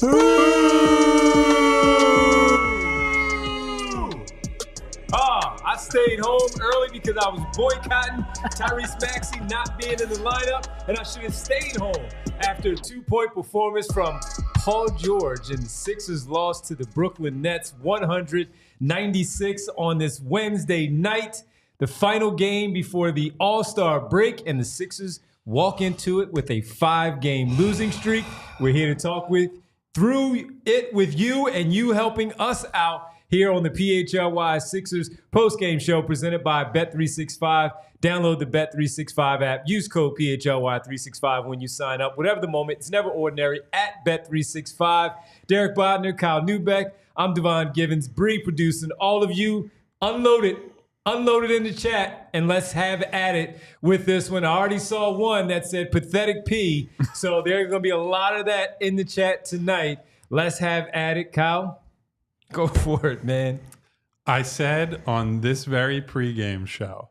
I stayed home early because I was boycotting Tyrese Maxey not being in the lineup, and I should have stayed home after a 2-point performance from Paul George, and the Sixers lost to the Brooklyn Nets 196 on this Wednesday night, the final game before the All-Star break, and the Sixers walk into it with a 5-game losing streak. We're here to talk through it with you, and you helping us out here on the PHLY Sixers Postgame Show presented by Bet365. Download the Bet365 app. Use code PHLY365 when you sign up. Whatever the moment, it's never ordinary at Bet365. Derek Bodner, Kyle Newbeck. I'm Devon Givens. Bree producing. All of you, unload it in the chat, and let's have at it with this one. I already saw one that said pathetic P, so there's going to be a lot of that in the chat tonight. Let's have at it. Kyle, go for it, man. I said on this very pregame show,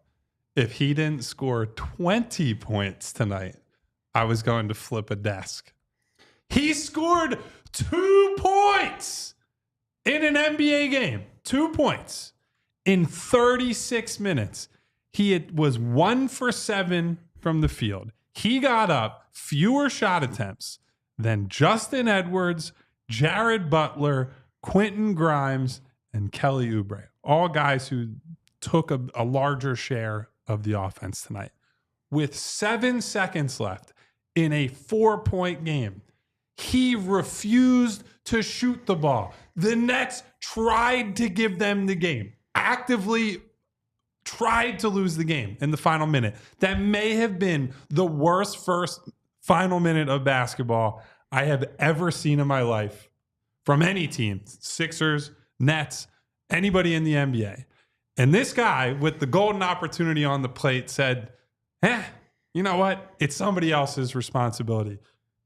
if he didn't score 20 points tonight, I was going to flip a desk. He scored 2 points in an NBA game. 2 points. In 36 minutes, he was 1 for 7 from the field. He got up fewer shot attempts than Justin Edwards, Jared Butler, Quentin Grimes, and Kelly Oubre. All guys who took a larger share of the offense tonight. With 7 seconds left in a 4-point game, he refused to shoot the ball. The Nets tried to give them the game. Actively tried to lose the game in the final minute. That may have been the worst first final minute of basketball I have ever seen in my life from any team. Sixers, Nets, anybody in the NBA. And this guy with the golden opportunity on the plate said, you know what? It's somebody else's responsibility.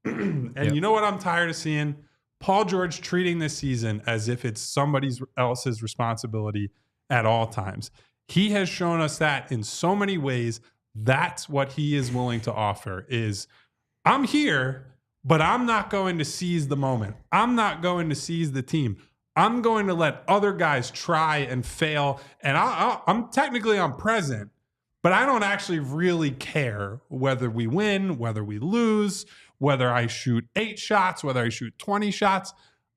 And You know what I'm tired of seeing? Paul George treating this season as if it's somebody else's responsibility at all times. He has shown us that in so many ways. That's what he is willing to offer is, I'm here, but I'm not going to seize the moment. I'm not going to seize the team. I'm going to let other guys try and fail. And I'm present, but I don't actually really care whether we win, whether we lose, whether I shoot 8 shots, whether I shoot 20 shots.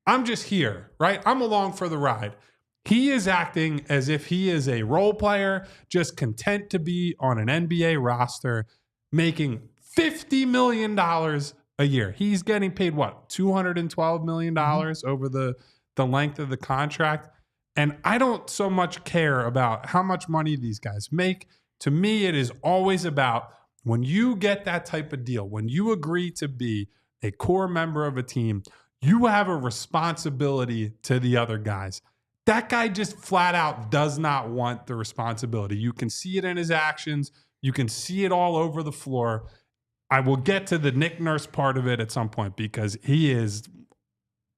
I'm just here, right? I'm along for the ride. He is acting as if he is a role player, just content to be on an NBA roster, making $50 million a year. He's getting paid, what, $212 million over the length of the contract? And I don't so much care about how much money these guys make. To me, it is always about when you get that type of deal, when you agree to be a core member of a team, you have a responsibility to the other guys. That guy just flat out does not want the responsibility. You can see it in his actions. You can see it all over the floor. I will get to the Nick Nurse part of it at some point because he is,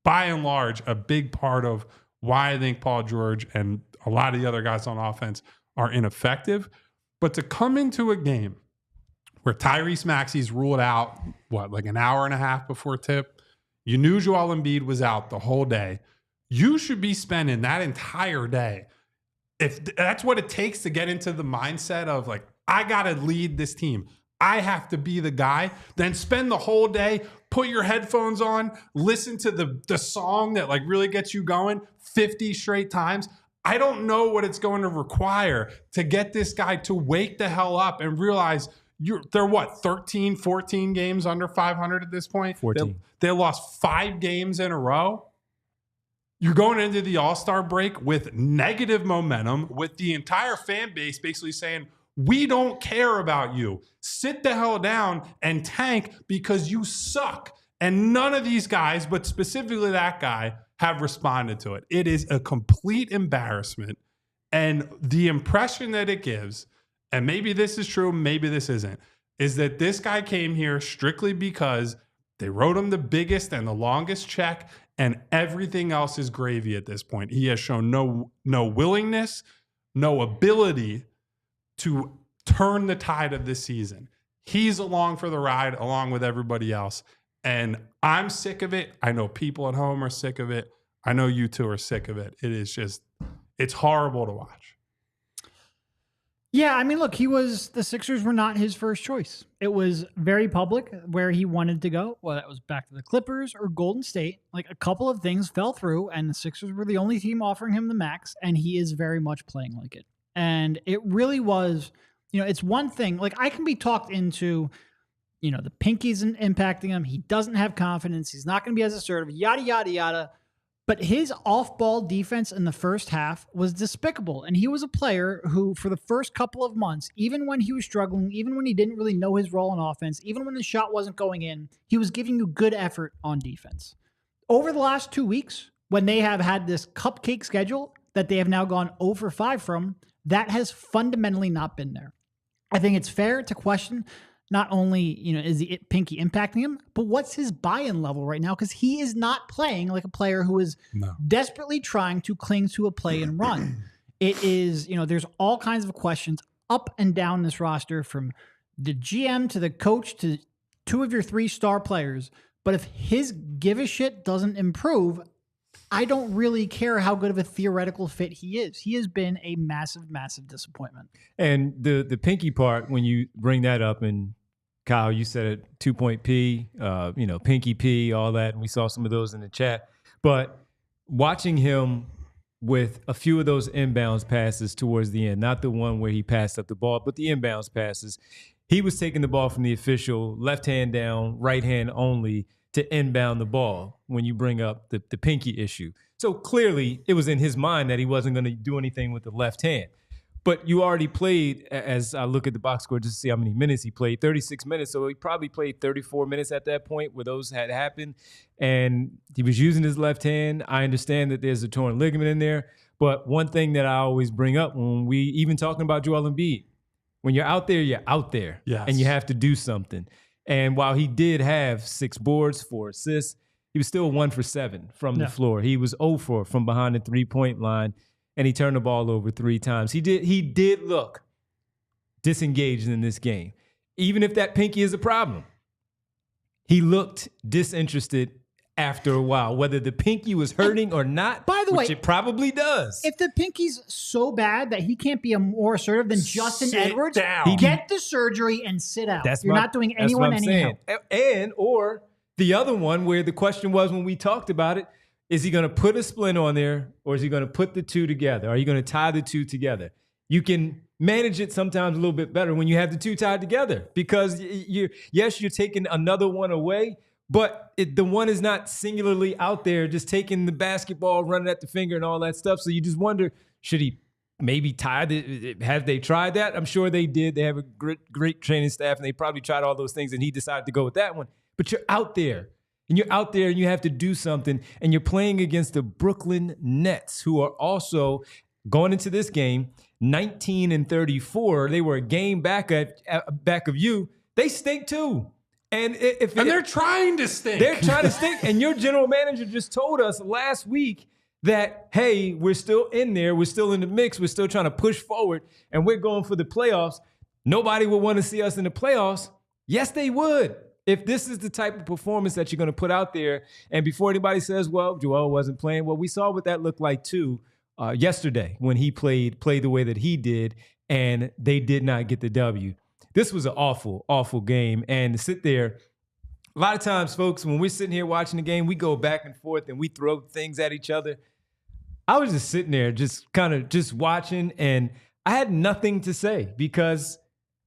by and large, a big part of why I think Paul George and a lot of the other guys on offense are ineffective. But to come into a game where Tyrese Maxey's ruled out, like an hour and a half before tip, you knew Joel Embiid was out the whole day. You should be spending that entire day. If that's what it takes to get into the mindset of like, I got to lead this team. I have to be the guy. Then spend the whole day, put your headphones on, listen to the song that like really gets you going 50 straight times. I don't know what it's going to require to get this guy to wake the hell up and realize they're 13, 14 games under 500 at this point. 14. They lost 5 games in a row. You're going into the All-Star break with negative momentum, with the entire fan base basically saying, we don't care about you. Sit the hell down and tank because you suck. And none of these guys, but specifically that guy, have responded to it. It is a complete embarrassment. And the impression that it gives, and maybe this is true, maybe this isn't, is that this guy came here strictly because they wrote him the biggest and the longest check, and everything else is gravy at this point. He has shown no willingness, no ability to turn the tide of this season. He's along for the ride along with everybody else. And I'm sick of it. I know people at home are sick of it. I know you two are sick of it. It is just, it's horrible to watch. Yeah, I mean, look, the Sixers were not his first choice. It was very public where he wanted to go. Well, that was back to the Clippers or Golden State. Like, a couple of things fell through, and the Sixers were the only team offering him the max, and he is very much playing like it. And it really was, it's one thing. Like, I can be talked into, the pinky's impacting him. He doesn't have confidence. He's not going to be as assertive, yada, yada, yada. But his off-ball defense in the first half was despicable. And he was a player who, for the first couple of months, even when he was struggling, even when he didn't really know his role in offense, even when the shot wasn't going in, he was giving you good effort on defense. Over the last 2 weeks, when they have had this cupcake schedule that they have now gone 0-5 from, that has fundamentally not been there. I think it's fair to question not only, is the pinky impacting him, but what's his buy-in level right now? Because he is not playing like a player who is desperately trying to cling to a play and run. It is, there's all kinds of questions up and down this roster, from the GM to the coach to 2 of your 3 star players. But if his give a shit doesn't improve, I don't really care how good of a theoretical fit he is. He has been a massive, massive disappointment. And the pinky part, when you bring that up, and Kyle, you said it, 2-point P, pinky P, all that, and we saw some of those in the chat. But watching him with a few of those inbounds passes towards the end, not the one where he passed up the ball, but the inbounds passes, he was taking the ball from the official, left hand down, right hand only, to inbound the ball when you bring up the pinky issue. So clearly it was in his mind that he wasn't going to do anything with the left hand. But you already played, as I look at the box score just to see how many minutes he played, 36 minutes. So he probably played 34 minutes at that point where those had happened. And he was using his left hand. I understand that there's a torn ligament in there. But one thing that I always bring up when we even talking about Joel Embiid, when you're out there, you're out there. Yes. And you have to do something. And while he did have 6 boards, 4 assists, he was still 1 for 7 from the floor. He was 0 for from behind the 3-point line, and he turned the ball over 3 times. He did look disengaged in this game. Even if that pinky is a problem, he looked disinterested after a while, whether the pinky was hurting or not. By the way, it probably does. If the pinky's so bad that he can't be a more assertive than Justin Edwards, get the surgery and sit out. You're not doing anyone any help. And or the other one where the question was when we talked about it, is he going to put a splint on there, or is he going to put the 2 together? Are you going to tie the 2 together? You can manage it sometimes a little bit better when you have the 2 tied together, because you're taking another one away, but the one is not singularly out there just taking the basketball, running at the finger and all that stuff. So you just wonder, should he maybe tie it? Have they tried that? I'm sure they did. They have a great training staff, and they probably tried all those things, and he decided to go with that one. But you're out there. And you're out there and you have to do something, and you're playing against the Brooklyn Nets, who are also going into this game 19-34. They were a game back of you. They stink too. And they're trying to stink. They're trying to stink. And your general manager just told us last week that, hey, we're still in there. We're still in the mix. We're still trying to push forward, and we're going for the playoffs. Nobody would want to see us in the playoffs. Yes, they would. If this is the type of performance that you're going to put out there, and before anybody says, well, Joel wasn't playing, well, we saw what that looked like too yesterday when he played the way that he did, and they did not get the W. This was an awful, awful game. And to sit there, a lot of times, folks, when we're sitting here watching the game, we go back and forth and we throw things at each other. I was just sitting there just kind of just watching, and I had nothing to say because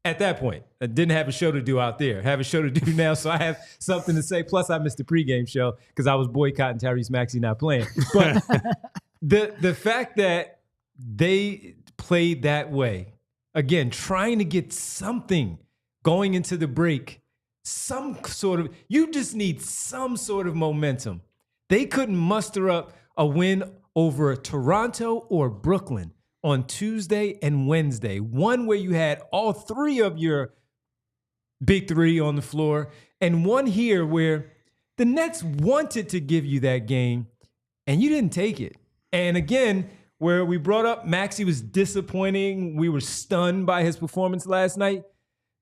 at that point, I didn't have a show to do out there. I have a show to do now, so I have something to say. Plus, I missed the pregame show because I was boycotting Tyrese Maxey not playing. But the fact that they played that way, again, trying to get something going into the break, you just need some sort of momentum. They couldn't muster up a win over Toronto or Brooklyn on Tuesday and Wednesday, one where you had all 3 of your big 3 on the floor, and one here where the Nets wanted to give you that game, and you didn't take it. And again, where we brought up Maxey was disappointing, we were stunned by his performance last night.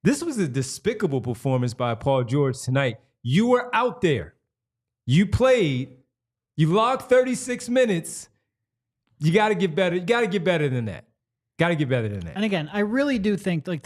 This was a despicable performance by Paul George tonight. You were out there. You played. You logged 36 minutes. You got to get better. You got to get better than that. Got to get better than that. And again, I really do think like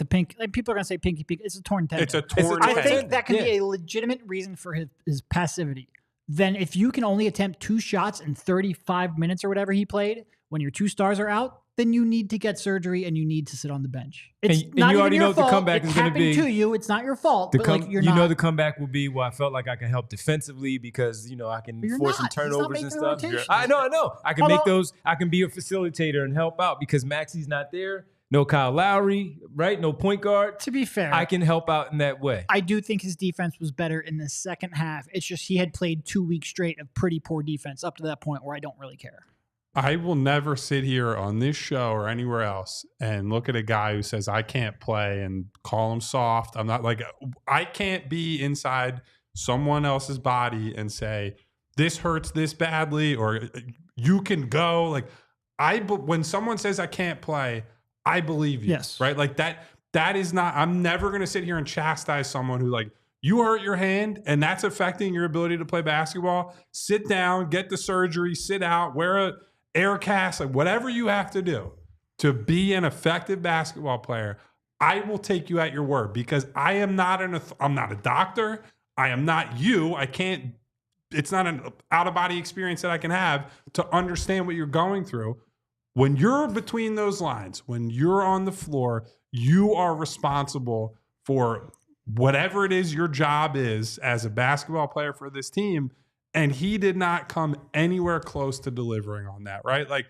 people are going to say pinky pink. It's a torn tendon. It's a torn I tendon. think that can be a legitimate reason for his passivity. Then if you can only attempt 2 shots in 35 minutes or whatever he played, when your 2 stars are out, then you need to get surgery and you need to sit on the bench. It's and not you even already your know what the fault. comeback is going to be. To you, it's not your fault. But like you know the comeback will be, well, I felt like I can help defensively because, I can force some turnovers and stuff. I know. I can make those. I can be a facilitator and help out because Maxey's not there. No Kyle Lowry, right? No point guard. To be fair, I can help out in that way. I do think his defense was better in the second half. It's just he had played 2 weeks straight of pretty poor defense up to that point where I don't really care. I will never sit here on this show or anywhere else and look at a guy who says I can't play and call him soft. I'm not like, I can't be inside someone else's body and say this hurts this badly or you can go. Like when someone says I can't play, I believe you. Yes. Right. Like that is not, I'm never going to sit here and chastise someone who like, you hurt your hand and that's affecting your ability to play basketball. Sit down, get the surgery, sit out, wear a air cast, like whatever you have to do to be an effective basketball player. I will take you at your word because I am not I'm not a doctor. I am not you. It's not an out of body experience that I can have to understand what you're going through. When you're between those lines, when you're on the floor, you are responsible for whatever it is your job is as a basketball player for this team. And he did not come anywhere close to delivering on that, right? Like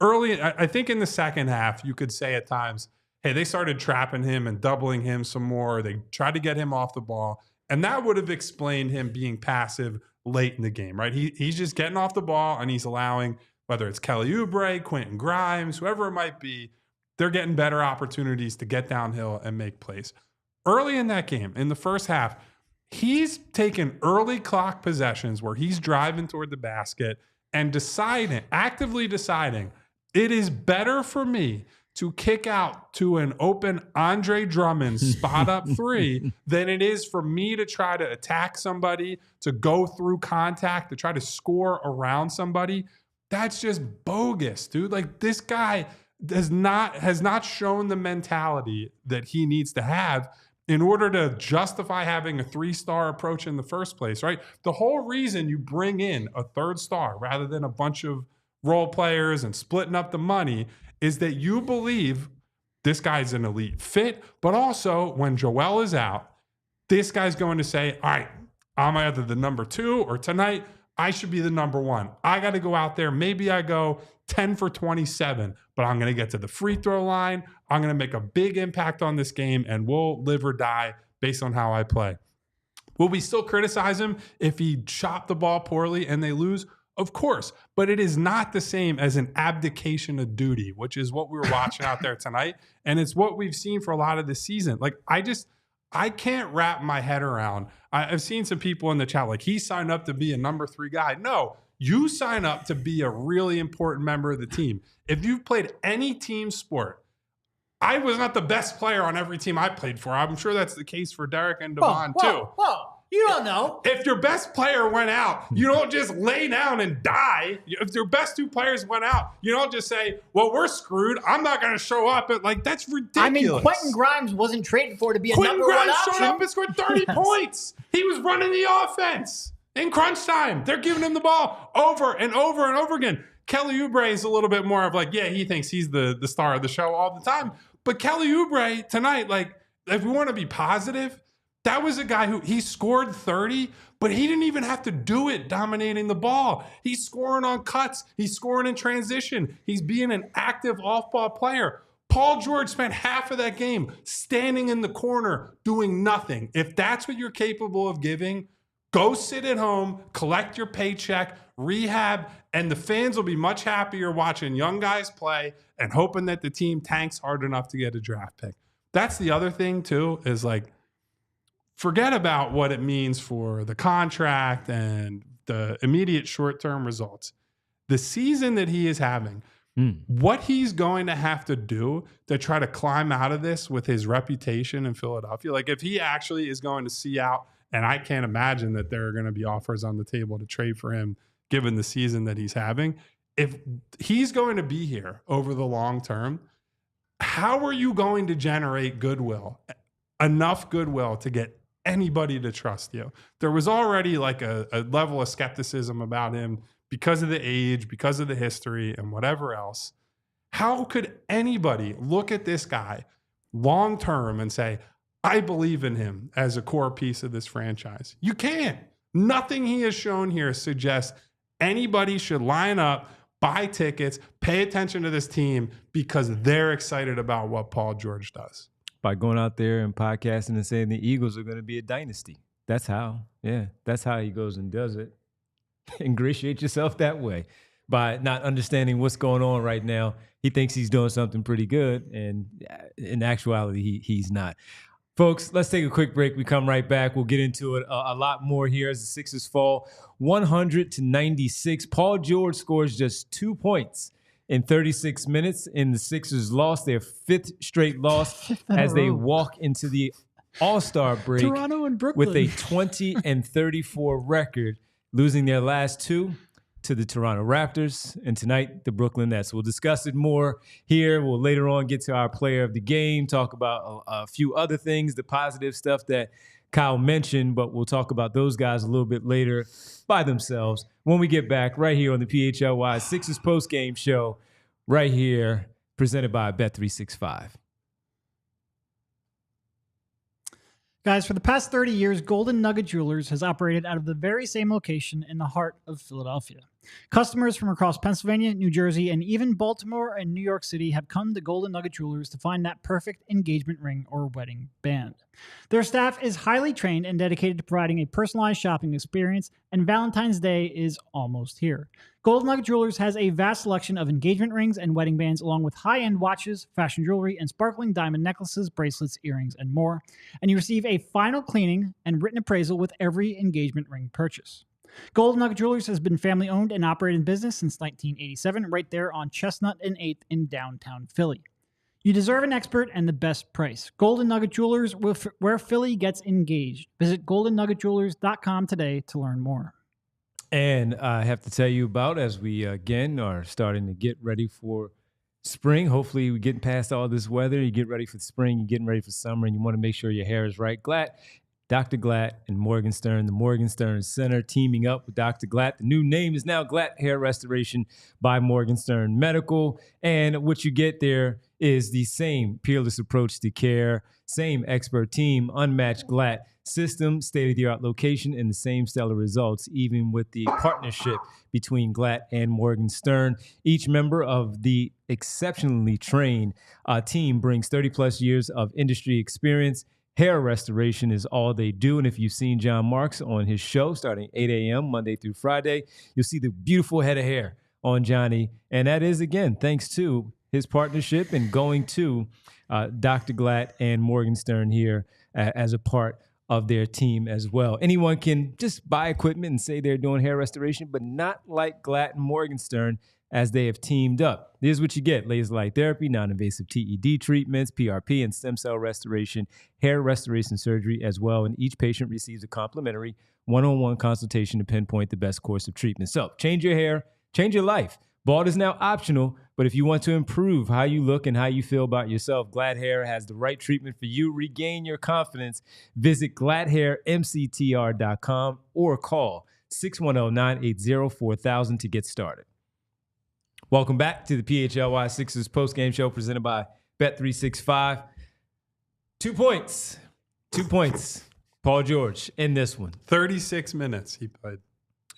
early, I think in the second half, you could say at times, hey, they started trapping him and doubling him some more. They tried to get him off the ball. And that would have explained him being passive late in the game, right? He's just getting off the ball and he's allowing, whether it's Kelly Oubre, Quentin Grimes, whoever it might be, they're getting better opportunities to get downhill and make plays. Early in that game, in the first half, he's taken early clock possessions where he's driving toward the basket and actively deciding, it is better for me to kick out to an open Andre Drummond spot up 3 than it is for me to try to attack somebody, to go through contact, to try to score around somebody. That's just bogus, dude. Like this guy has not shown the mentality that he needs to have in order to justify having a 3-star approach in the first place, right? The whole reason you bring in a 3rd star rather than a bunch of role players and splitting up the money is that you believe this guy's an elite fit, but also when Joel is out, this guy's going to say, all right, I'm either the number 2 or tonight I should be the number 1. I got to go out there. Maybe I go 10 for 27, but I'm going to get to the free throw line. I'm going to make a big impact on this game and we'll live or die based on how I play. Will we still criticize him if he chopped the ball poorly and they lose? Of course, but it is not the same as an abdication of duty, which is what we were watching out there tonight. And it's what we've seen for a lot of the season. Like, I can't wrap my head around. I've seen some people in the chat, like, he signed up to be a number 3 guy. No, you sign up to be a really important member of the team. If you've played any team sport, I was not the best player on every team I played for. I'm sure that's the case for Derek and Devon too. Whoa. You don't know. If your best player went out, you don't just lay down and die. If your best 2 players went out, you don't just say, well, we're screwed. I'm not going to show up. Like, that's ridiculous. I mean, Quentin Grimes wasn't traded for to be a Quentin number 1 Grimes option. showed up and scored 30 points. He was running the offense in crunch time. They're giving him the ball over and over and over again. Kelly Oubre is a little bit more of like, yeah, he thinks he's the star of the show all the time. But Kelly Oubre tonight, like, if we want to be positive, that was a guy who he scored 30, but he didn't even have to do it dominating the ball. He's scoring on cuts. He's scoring in transition. He's being an active off-ball player. Paul George spent half of that game standing in the corner doing nothing. If that's what you're capable of giving, go sit at home, collect your paycheck, rehab, and the fans will be much happier watching young guys play and hoping that the team tanks hard enough to get a draft pick. That's the other thing, too, is like, forget about what it means for the contract and the immediate short-term results. The season that he is having, what he's going to have to do to try to climb out of this with his reputation in Philadelphia, like if he actually is going to see out And I can't imagine that there are going to be offers on the table to trade for him, given the season that he's having. If he's going to be here over the long term, how are you going to generate goodwill, enough goodwill to get anybody to trust you? There was already like a level of skepticism about him because of the age, because of the history, and whatever else. How could anybody look at this guy long term and say, I believe in him as a core piece of this franchise? You can't. Nothing he has shown here suggests anybody should line up, buy tickets, pay attention to this team because they're excited about what Paul George does. By going out there and podcasting and saying the Eagles are going to be a dynasty. That's how. Yeah, that's how he goes and does it. Ingratiate yourself that way by not understanding what's going on right now. He thinks he's doing something pretty good, and in actuality, he's not. Folks, let's take a quick break. We come right back. We'll get into it a lot more here as the Sixers fall 100-96. Paul George scores just 2 points in 36 minutes, and the Sixers lost their 5th straight loss as they walk into the All-Star break Toronto and Brooklyn with a 20-34 record, losing their last 2 to the Toronto Raptors, and tonight the Brooklyn Nets. We'll discuss it more here. We'll later on get to our player of the game, talk about a few other things, the positive stuff that Kyle mentioned, but we'll talk about those guys a little bit later by themselves when we get back right here on the PHLY Sixers Postgame Show, right here, presented by Bet365. Guys, for the past 30 years, Golden Nugget Jewelers has operated out of the very same location in the heart of Philadelphia. Customers from across Pennsylvania, New Jersey, and even Baltimore and New York City have come to Golden Nugget Jewelers to find that perfect engagement ring or wedding band. Their staff is highly trained and dedicated to providing a personalized shopping experience, and Valentine's Day is almost here. Golden Nugget Jewelers has a vast selection of engagement rings and wedding bands, along with high-end watches, fashion jewelry, and sparkling diamond necklaces, bracelets, earrings, and more. And you receive a final cleaning and written appraisal with every engagement ring purchase. Golden Nugget Jewelers has been family-owned and operated in business since 1987, right there on Chestnut and 8th in downtown Philly. You deserve an expert and the best price. Golden Nugget Jewelers, where Philly gets engaged. Visit goldennuggetjewelers.com today to learn more. And I have to tell you about, as we again are starting to get ready for spring. Hopefully we're getting past all this weather. You get ready for spring, you're getting ready for summer, and you want to make sure your hair is right. Dr. Glatt and Morgenstern, the Morgenstern Center, teaming up with Dr. Glatt. The new name is now Glatt Hair Restoration by Morgenstern Medical. And what you get there is the same peerless approach to care, same expert team, unmatched Glatt system, state-of-the-art location, and the same stellar results, even with the partnership between Glatt and Morgenstern. Each member of the exceptionally trained team brings 30-plus years of industry experience. Hair restoration is all they do. And if you've seen John Marks on his show starting 8 a.m. Monday through Friday, you'll see the beautiful head of hair on Johnny. And that is, again, thanks to his partnership and going to Dr. Glatt and Morgenstern here as a part of their team as well. Anyone can just buy equipment and say they're doing hair restoration, but not like Glatt and Morgenstern, as they have teamed up. Here's what you get: laser light therapy, non-invasive TED treatments, PRP, and stem cell restoration, hair restoration surgery as well. And each patient receives a complimentary one-on-one consultation to pinpoint the best course of treatment. So change your hair, change your life. Bald is now optional, but if you want to improve how you look and how you feel about yourself, Glatt Hair has the right treatment for you. Regain your confidence. Visit GlattHairMCTR.com or call 610-980-4000 to get started. Welcome back to the PHLY Sixers Postgame Show presented by Bet365. 2 points. 2 points. Paul George in this one. 36 minutes he played.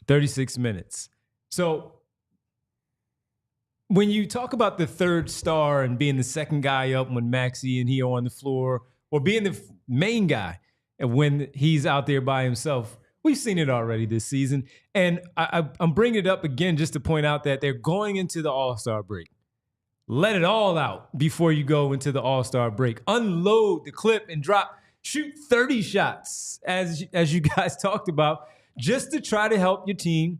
36 minutes. So when you talk about the third star and being the second guy up when Maxey and he are on the floor, or being the main guy and when he's out there by himself, we've seen it already this season. And I'm bringing it up again just to point out that they're going into the All-Star break. Let it all out before you go into the All-Star break. Unload the clip and shoot 30 shots, as you guys talked about, just to try to help your team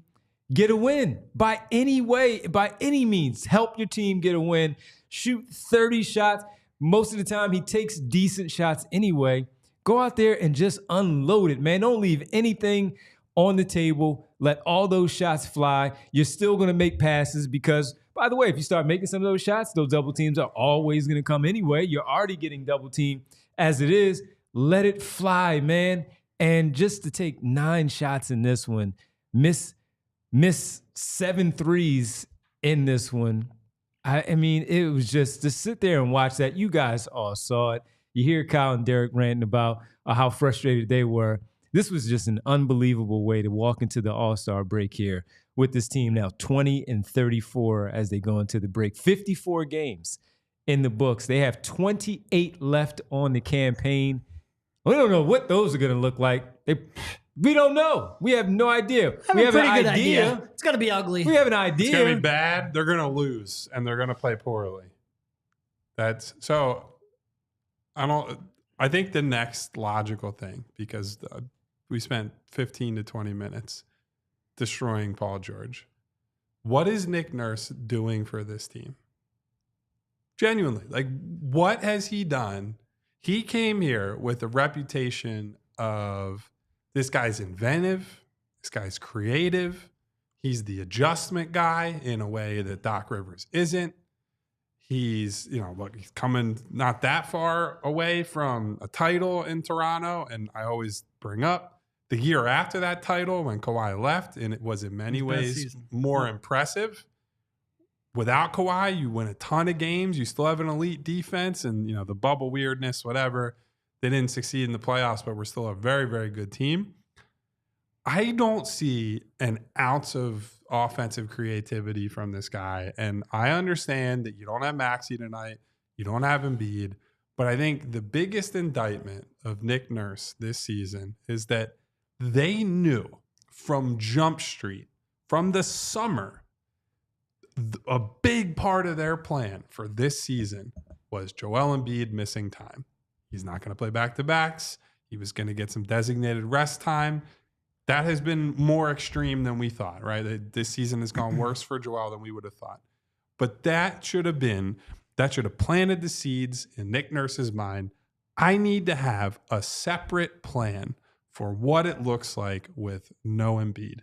get a win. By any way, by any means, help your team get a win. Shoot 30 shots. Most of the time, he takes decent shots anyway. Go out there and just unload it, man. Don't leave anything on the table. Let all those shots fly. You're still going to make passes because, by the way, if you start making some of those shots, those double teams are always going to come anyway. You're already getting double teamed as it is. Let it fly, man. And just to take 9 shots in this one, miss 7 threes in this one. I mean, it was just to sit there and watch that. You guys all saw it. You hear Kyle and Derek ranting about how frustrated they were. This was just an unbelievable way to walk into the All-Star break here with this team now 20-34 as they go into the break. 54 games in the books. They have 28 left on the campaign. We don't know what those are going to look like. We don't know. We have no idea. We have a pretty good idea. It's going to be ugly. We have an idea. It's going to be bad. They're going to lose, and they're going to play poorly. That's so. I think the next logical thing, because we spent 15 to 20 minutes destroying Paul George. What is Nick Nurse doing for this team? Genuinely, like, what has he done? He came here with a reputation of this guy's inventive, this guy's creative. He's the adjustment guy in a way that Doc Rivers isn't. He's, he's coming not that far away from a title in Toronto. And I always bring up the year after that title when Kawhi left, and it was in many ways more impressive. Without Kawhi, you win a ton of games. You still have an elite defense and, the bubble weirdness, whatever. They didn't succeed in the playoffs, but we're still a very, very good team. I don't see an ounce of offensive creativity from this guy. And I understand that you don't have Maxey tonight. You don't have Embiid. But I think the biggest indictment of Nick Nurse this season is that they knew from Jump Street, from the summer, a big part of their plan for this season was Joel Embiid missing time. He's not going to play back-to-backs. He was going to get some designated rest time. That has been more extreme than we thought, right? This season has gone worse for Joel than we would have thought. But that should have planted the seeds in Nick Nurse's mind. I need to have a separate plan for what it looks like with no Embiid.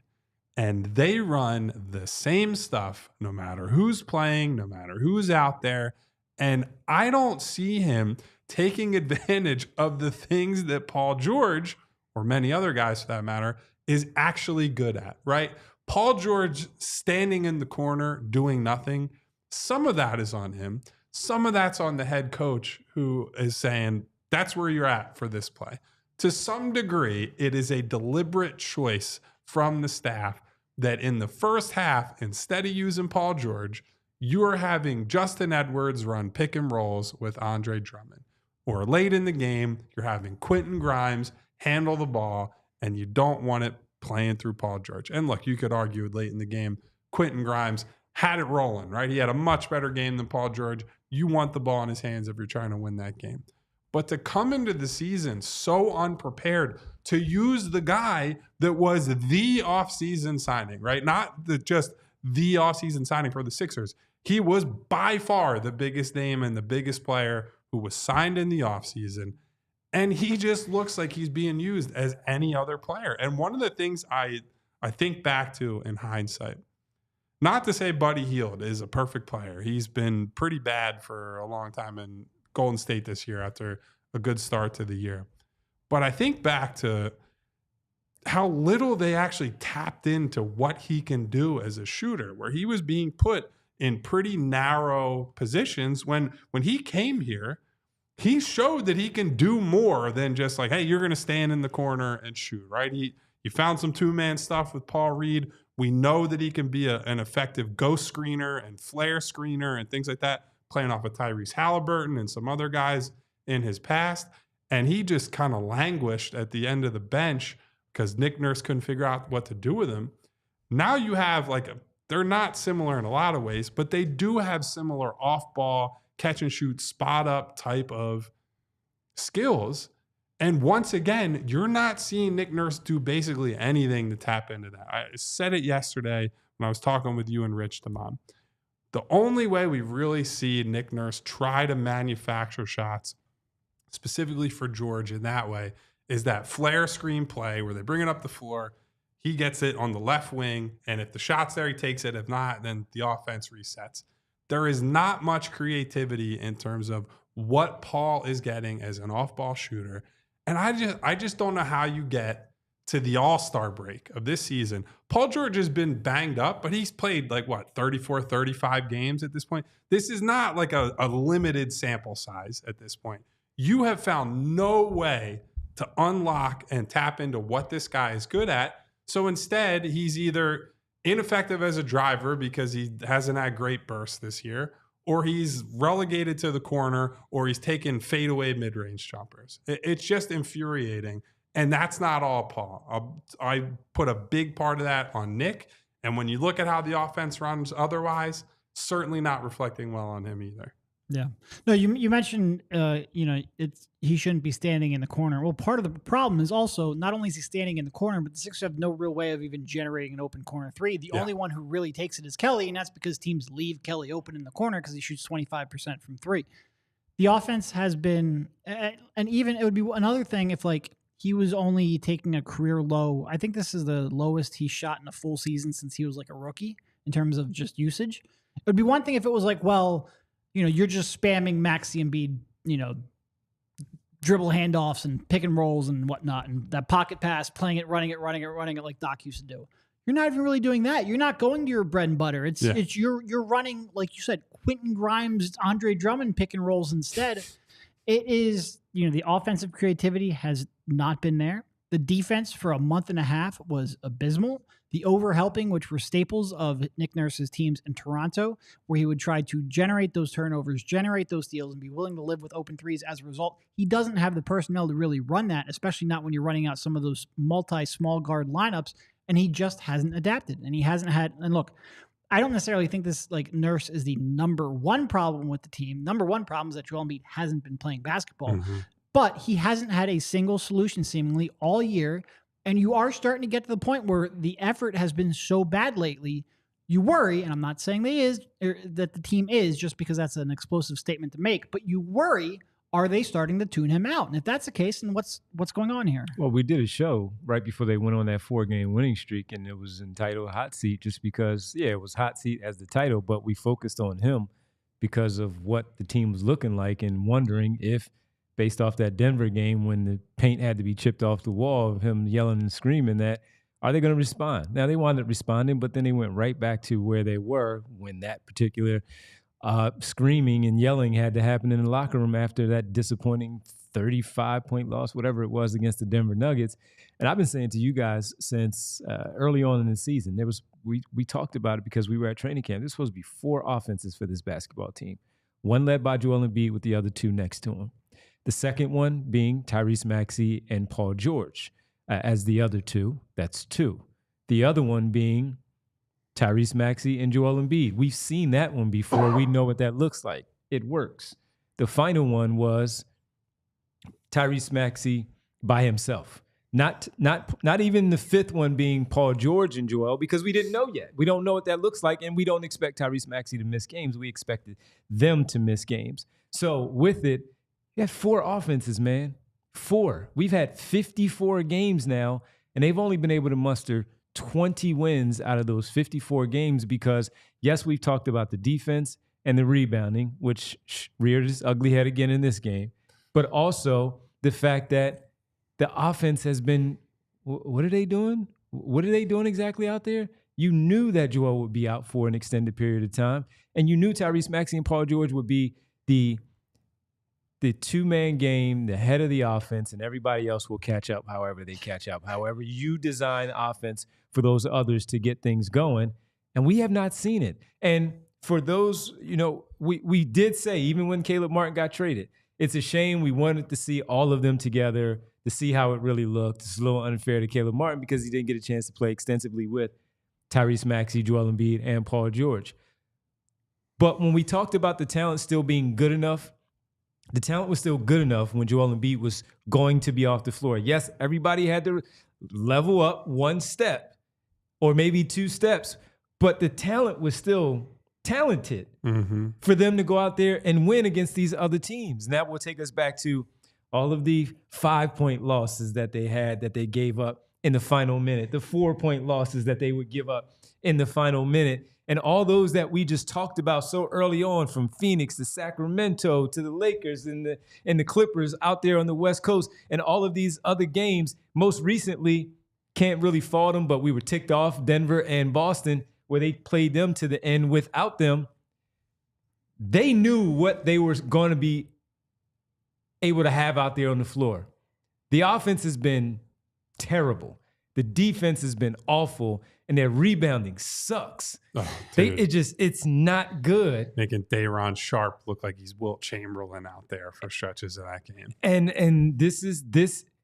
And they run the same stuff no matter who's playing, no matter who's out there. And I don't see him taking advantage of the things that Paul George, or many other guys for that matter, is actually good at, right? Paul George standing in the corner doing nothing, some of that is on him. Some of that's on the head coach who is saying, that's where you're at for this play. To some degree, it is a deliberate choice from the staff that in the first half, instead of using Paul George, you're having Justin Edwards run pick and rolls with Andre Drummond. Or late in the game, you're having Quentin Grimes handle the ball, and you don't want it playing through Paul George. And look, you could argue late in the game, Quentin Grimes had it rolling, right? He had a much better game than Paul George. You want the ball in his hands if you're trying to win that game. But to come into the season so unprepared, to use the guy that was the offseason signing, right? Not just the offseason signing for the Sixers. He was by far the biggest name and the biggest player who was signed in the offseason. And he just looks like he's being used as any other player. And one of the things I think back to in hindsight, not to say Buddy Hield is a perfect player. He's been pretty bad for a long time in Golden State this year after a good start to the year. But I think back to how little they actually tapped into what he can do as a shooter, where he was being put in pretty narrow positions. When he came here, he showed that he can do more than just like, hey, you're going to stand in the corner and shoot, right? He found some two-man stuff with Paul Reed. We know that he can be an effective ghost screener and flare screener and things like that, playing off of Tyrese Halliburton and some other guys in his past. And he just kind of languished at the end of the bench because Nick Nurse couldn't figure out what to do with him. Now you have they're not similar in a lot of ways, but they do have similar off-ball, catch and shoot, spot up type of skills. And once again, you're not seeing Nick Nurse do basically anything to tap into that. I said it yesterday when I was talking with you and Rich Damon. The only way we really see Nick Nurse try to manufacture shots specifically for George in that way, is that flare screen play where they bring it up the floor. He gets it on the left wing, and if the shot's there, he takes it. If not, then the offense resets. There is not much creativity in terms of what Paul is getting as an off-ball shooter. And I just don't know how you get to the All-Star break of this season. Paul George has been banged up, but he's played 34, 35 games at this point. This is not like a limited sample size at this point. You have found no way to unlock and tap into what this guy is good at. So instead, he's either ineffective as a driver because he hasn't had great bursts this year, or he's relegated to the corner, or he's taking fadeaway mid-range jumpers. It's just infuriating. And that's not all Paul. I put a big part of that on Nick. And when you look at how the offense runs otherwise, certainly not reflecting well on him either. Yeah. No, you mentioned, he shouldn't be standing in the corner. Well, part of the problem is also not only is he standing in the corner, but the Sixers have no real way of even generating an open corner three. The only one who really takes it is Kelly, and that's because teams leave Kelly open in the corner because he shoots 25% from three. The offense has been, and even it would be another thing if he was only taking a career low. I think this is the lowest he shot in a full season since he was a rookie in terms of just usage. It would be one thing if it was you're just spamming Maxey and Embiid, dribble handoffs and pick and rolls and whatnot, and that pocket pass, playing it, running it like Doc used to do. You're not even really doing that. You're not going to your bread and butter. It's you're running, like you said, Quentin Grimes, Andre Drummond pick and rolls instead. It is, the offensive creativity has not been there. The defense for a month and a half was abysmal. The overhelping, which were staples of Nick Nurse's teams in Toronto, where he would try to generate those turnovers, generate those steals, and be willing to live with open threes as a result. He doesn't have the personnel to really run that, especially not when you're running out some of those multi-small guard lineups, and he just hasn't adapted. And he hasn't had, and look, I don't necessarily think this Nurse is the number one problem with the team. Number one problem is that Joel Embiid hasn't been playing basketball, but he hasn't had a single solution seemingly all year. And you are starting to get to the point where the effort has been so bad lately, you worry, and I'm not saying that the team is just because that's an explosive statement to make, but you worry, are they starting to tune him out? And if that's the case, then what's going on here? Well, we did a show right before they went on that 4-game winning streak, and it was entitled Hot Seat just because, it was Hot Seat as the title, but we focused on him because of what the team was looking like and wondering if, based off that Denver game when the paint had to be chipped off the wall of him yelling and screaming, that are they going to respond? Now, they wound up responding, but then they went right back to where they were when that particular screaming and yelling had to happen in the locker room after that disappointing 35-point loss, whatever it was, against the Denver Nuggets. And I've been saying to you guys since early on in the season, we talked about it because we were at training camp. There's supposed to be 4 offenses for this basketball team, one led by Joel Embiid with the other 2 next to him. The second one being Tyrese Maxey and Paul George as the other 2. That's 2. The other one being Tyrese Maxey and Joel Embiid. We've seen that one before. We know what that looks like. It works. The final one was Tyrese Maxey by himself. Not even the 5th one being Paul George and Joel, because we didn't know yet. We don't know what that looks like, and we don't expect Tyrese Maxey to miss games. We expected them to miss games. So with it, you have 4 offenses, man. 4. We've had 54 games now, and they've only been able to muster 20 wins out of those 54 games because, yes, we've talked about the defense and the rebounding, which reared its ugly head again in this game, but also the fact that the offense has been, what are they doing? What are they doing exactly out there? You knew that Joel would be out for an extended period of time, and you knew Tyrese Maxey and Paul George would be the 2-man game, the head of the offense, and everybody else will catch up however they catch up, however you design offense for those others to get things going. And we have not seen it. And for those, we did say, even when Caleb Martin got traded, it's a shame. We wanted to see all of them together to see how it really looked. It's a little unfair to Caleb Martin because he didn't get a chance to play extensively with Tyrese Maxey, Joel Embiid, and Paul George. But when we talked about the talent still being good enough, the talent was still good enough when Joel Embiid was going to be off the floor. Yes, everybody had to level up 1 step or maybe 2 steps, but the talent was still talented for them to go out there and win against these other teams. And that will take us back to all of the 5-point losses that they had that they gave up in the final minute, the 4-point losses that they would give up in the final minute, and all those that we just talked about so early on, from Phoenix to Sacramento to the Lakers and the Clippers out there on the West Coast, and all of these other games. Most recently, can't really fault them, but we were ticked off, Denver and Boston, where they played them to the end without them. They knew what they were going to be able to have out there on the floor. The offense has been terrible. The defense has been awful, and their rebounding sucks. Oh, it's not good. Making Day'Ron Sharp look like he's Wilt Chamberlain out there for stretches of that game. And this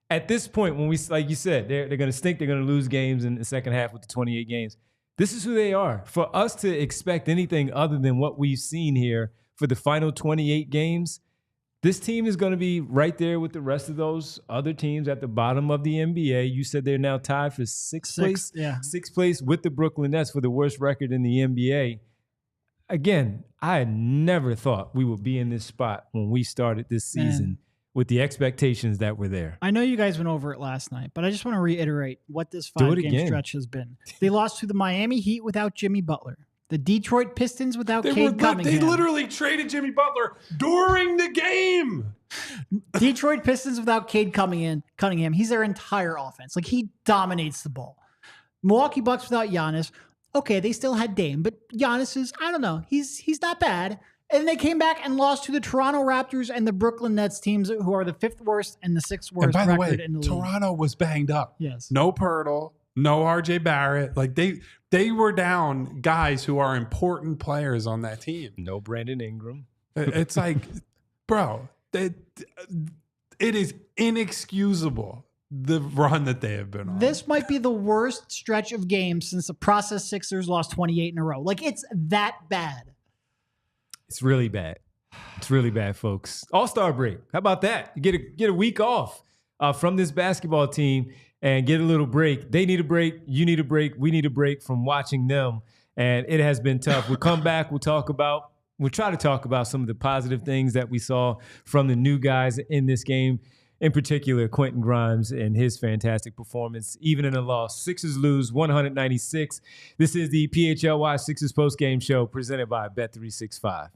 at this point, when we, like you said, they're going to stink. They're going to lose games in the second half with the 28 games. This is who they are. For us to expect anything other than what we've seen here for the final 28 games, this team is going to be right there with the rest of those other teams at the bottom of the NBA. You said they're now tied for sixth place with the Brooklyn Nets for the worst record in the NBA. Again, I had never thought we would be in this spot when we started this season with the expectations that were there. I know you guys went over it last night, but I just want to reiterate what this 5-game stretch has been. They lost to the Miami Heat without Jimmy Butler. The Detroit Pistons without Cade Cunningham. They literally traded Jimmy Butler during the game. Detroit Pistons without Cade Cunningham. He's their entire offense. Like, he dominates the ball. Milwaukee Bucks without Giannis. Okay, they still had Dame, but Giannis is, I don't know, he's not bad. And they came back and lost to the Toronto Raptors and the Brooklyn Nets, teams who are the 5th worst and the 6th worst record in the league. Toronto was banged up. Yes. No Pirtle, no RJ Barrett. Like, they were down guys who are important players on that team. No Brandon Ingram. It's like, bro, it is inexcusable, the run that they have been on. This might be the worst stretch of games since the process Sixers lost 28 in a row. Like, it's that bad. It's really bad. It's really bad, folks. All-Star break. How about that? You get a week off from this basketball team and get a little break. They need a break. You need a break. We need a break from watching them. And it has been tough. We'll come back. We'll try to talk about some of the positive things that we saw from the new guys in this game. In particular, Quentin Grimes and his fantastic performance, even in a loss. Sixers lose 196. This is the PHLY Sixers Postgame Show presented by Bet365.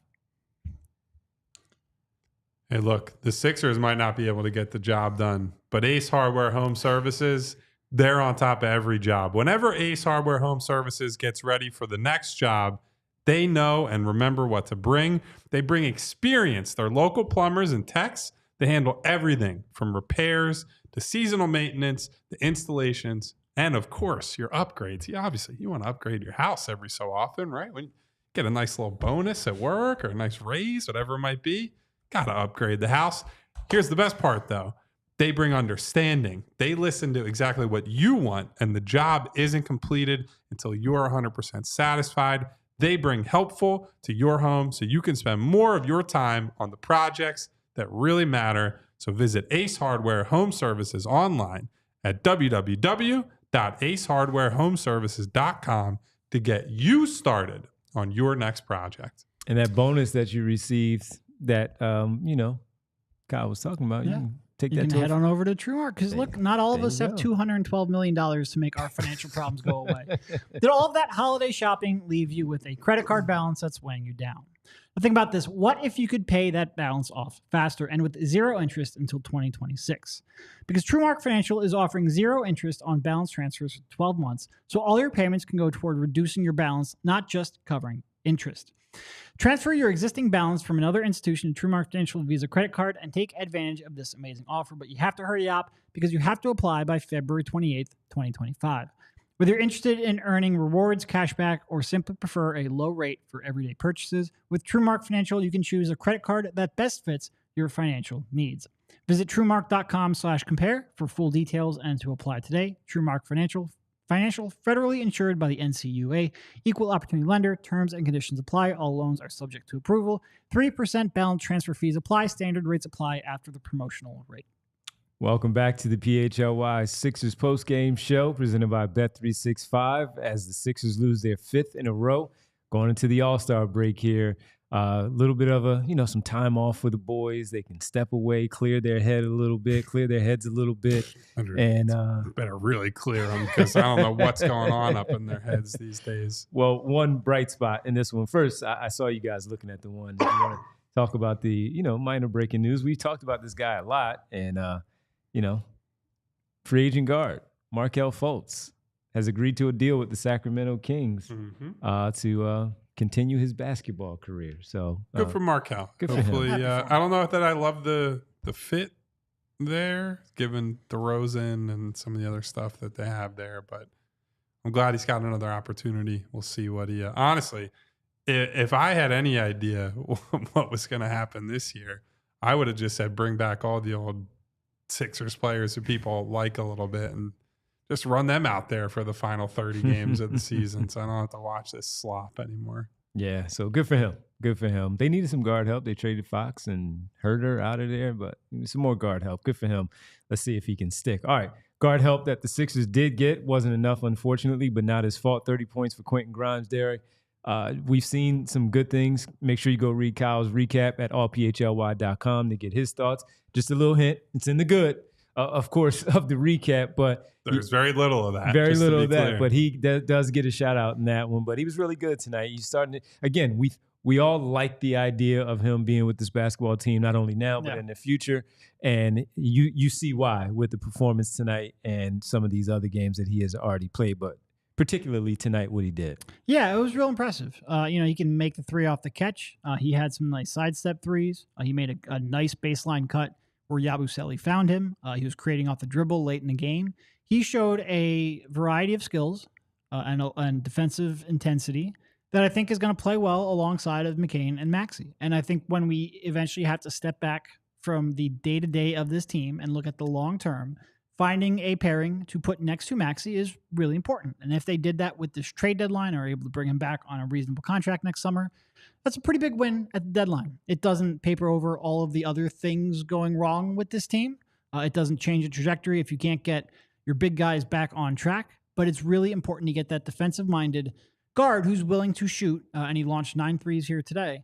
Hey, look, the Sixers might not be able to get the job done, but Ace Hardware Home Services, they're on top of every job. Whenever Ace Hardware Home Services gets ready for the next job, they know and remember what to bring. They bring experience. They're local plumbers and techs. They handle everything from repairs to seasonal maintenance, to installations, and of course, your upgrades. Yeah, obviously, you want to upgrade your house every so often, right? When you get a nice little bonus at work or a nice raise, whatever it might be, got to upgrade the house. Here's the best part, though. They bring understanding. They listen to exactly what you want, and the job isn't completed until you're 100% satisfied. They bring helpful to your home so you can spend more of your time on the projects that really matter. So visit Ace Hardware Home Services online at www.acehardwarehomeservices.com to get you started on your next project. And that bonus that you received that, Kyle was talking about, you can take that head on over to TrueMark, because look, not all of us have $212 million to make our financial problems go away. Did all of that holiday shopping leave you with a credit card balance that's weighing you down? But think about this. What if you could pay that balance off faster and with zero interest until 2026? Because TrueMark Financial is offering zero interest on balance transfers for 12 months, so all your payments can go toward reducing your balance, not just covering interest. Transfer your existing balance from another institution to TrueMark Financial Visa credit card and take advantage of this amazing offer. But you have to hurry up because you have to apply by February 28th, 2025. Whether you're interested in earning rewards, cashback, or simply prefer a low rate for everyday purchases, with TrueMark Financial, you can choose a credit card that best fits your financial needs. Visit TrueMark.com/compare for full details and to apply today. TrueMark Financial, federally insured by the NCUA, equal opportunity lender. Terms and conditions apply. All loans are subject to approval. 3% balance transfer fees apply. Standard rates apply after the promotional rate. Welcome back to the PHLY Sixers Postgame Show presented by Bet365 as the Sixers lose their 5th in a row going into the All-Star break here. A little bit of some time off for the boys. They can step away, clear their heads a little bit. And better really clear them because I don't know what's going on up in their heads these days. Well, one bright spot in this one. First, I saw you guys looking at the one. You want to talk about the, minor breaking news. We talked about this guy a lot. And, free agent guard, Markelle Fultz, has agreed to a deal with the Sacramento Kings to continue his basketball career. So good for Markelle. Good for Hopefully, him. I don't know that I love the fit there, given DeRozan and some of the other stuff that they have there, but I'm glad he's got another opportunity. We'll see what he honestly, if I had any idea what was going to happen this year, I would have just said bring back all the old Sixers players who people like a little bit and just run them out there for the final 30 games of the season, so I don't have to watch this slop anymore. Yeah, so good for him. Good for him. They needed some guard help. They traded Fox and Herter out of there, but some more guard help. Good for him. Let's see if he can stick. All right, guard help that the Sixers did get wasn't enough, unfortunately, but not his fault. 30 points for Quentin Grimes, Derek. We've seen some good things. Make sure you go read Kyle's recap at allphly.com to get his thoughts. Just a little hint. It's in the good, of course, of the recap, but there's very little of that. Very little of that, but he does get a shout out in that one. But he was really good tonight. He's starting to, again, we all like the idea of him being with this basketball team, not only now, but in the future. And you see why with the performance tonight and some of these other games that he has already played, but particularly tonight, what he did. Yeah, it was real impressive. He can make the three off the catch. He had some nice sidestep threes. He made a nice baseline cut where Yabusele found him. He was creating off the dribble late in the game. He showed a variety of skills and defensive intensity that I think is going to play well alongside of McCain and Maxey. And I think when we eventually have to step back from the day-to-day of this team and look at the long term, finding a pairing to put next to Maxey is really important. And if they did that with this trade deadline or are able to bring him back on a reasonable contract next summer, that's a pretty big win at the deadline. It doesn't paper over all of the other things going wrong with this team. It doesn't change the trajectory if you can't get your big guys back on track. But it's really important to get that defensive-minded guard who's willing to shoot. And he launched 9 threes here today.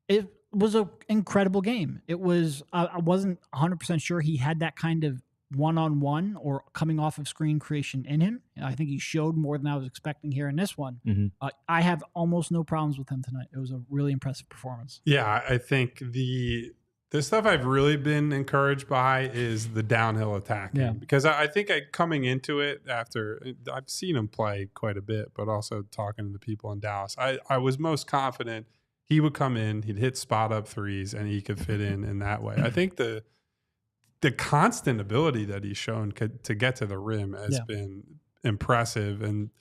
It was an incredible game. It was, I wasn't 100% sure he had that kind of one-on-one or coming off of screen creation in him. I think he showed more than I was expecting here in this one. Mm-hmm. I have almost no problems with him tonight. It was a really impressive performance. Yeah, I think the stuff I've really been encouraged by is the downhill attacking. Because I think coming into it after I've seen him play quite a bit, but also talking to the people in Dallas, I was most confident he would come in, he'd hit spot up threes, and he could fit in that way. I think the constant ability that he's shown to get to the rim has been impressive. And,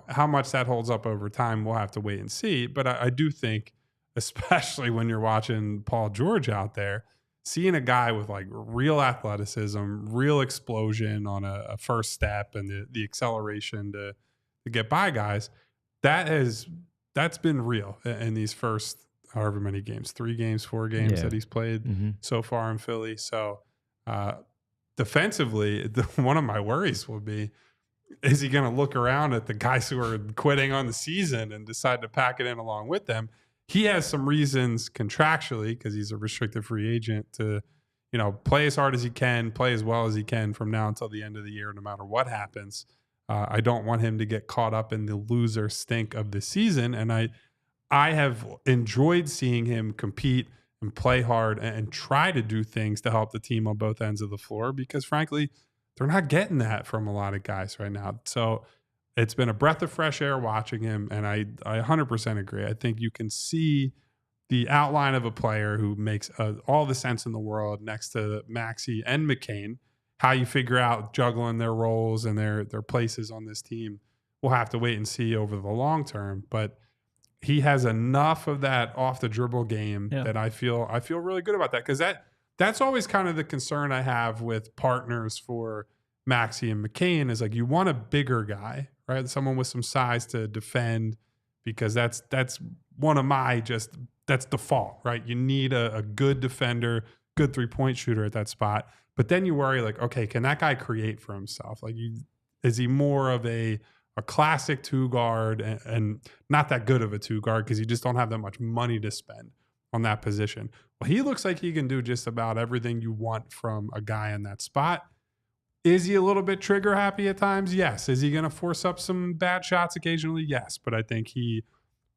how much that holds up over time, we'll have to wait and see. But I do think, especially when you're watching Paul George out there, seeing a guy with like real athleticism, real explosion on a first step and the acceleration to get by guys, that's been real in these first however many games, 3 games, 4 games that he's played so far in Philly. So, defensively, one of my worries will be, is he going to look around at the guys who are quitting on the season and decide to pack it in along with them? He has some reasons contractually, because he's a restricted free agent, to play as hard as he can, play as well as he can from now until the end of the year, no matter what happens. I don't want him to get caught up in the loser stink of the season. And I have enjoyed seeing him compete and play hard and try to do things to help the team on both ends of the floor, because frankly, they're not getting that from a lot of guys right now. So it's been a breath of fresh air watching him, and I 100% agree. I think you can see the outline of a player who makes all the sense in the world next to Maxey and McCain. How you figure out juggling their roles and their places on this team, we'll have to wait and see over the long term. But he has enough of that off the dribble game that I feel really good about that, because that's always kind of the concern I have with partners for Maxey and McCain is like, you want a bigger guy, right? Someone with some size to defend, because that's one of my that's default, right? You need a good defender, good 3-point shooter at that spot. But then you worry like, okay, can that guy create for himself? Like, is he more of a a classic 2-guard and not that good of a 2-guard because you just don't have that much money to spend on that position. Well, he looks like he can do just about everything you want from a guy in that spot. Is he a little bit trigger happy at times? Yes. Is he going to force up some bad shots occasionally? Yes. But I think he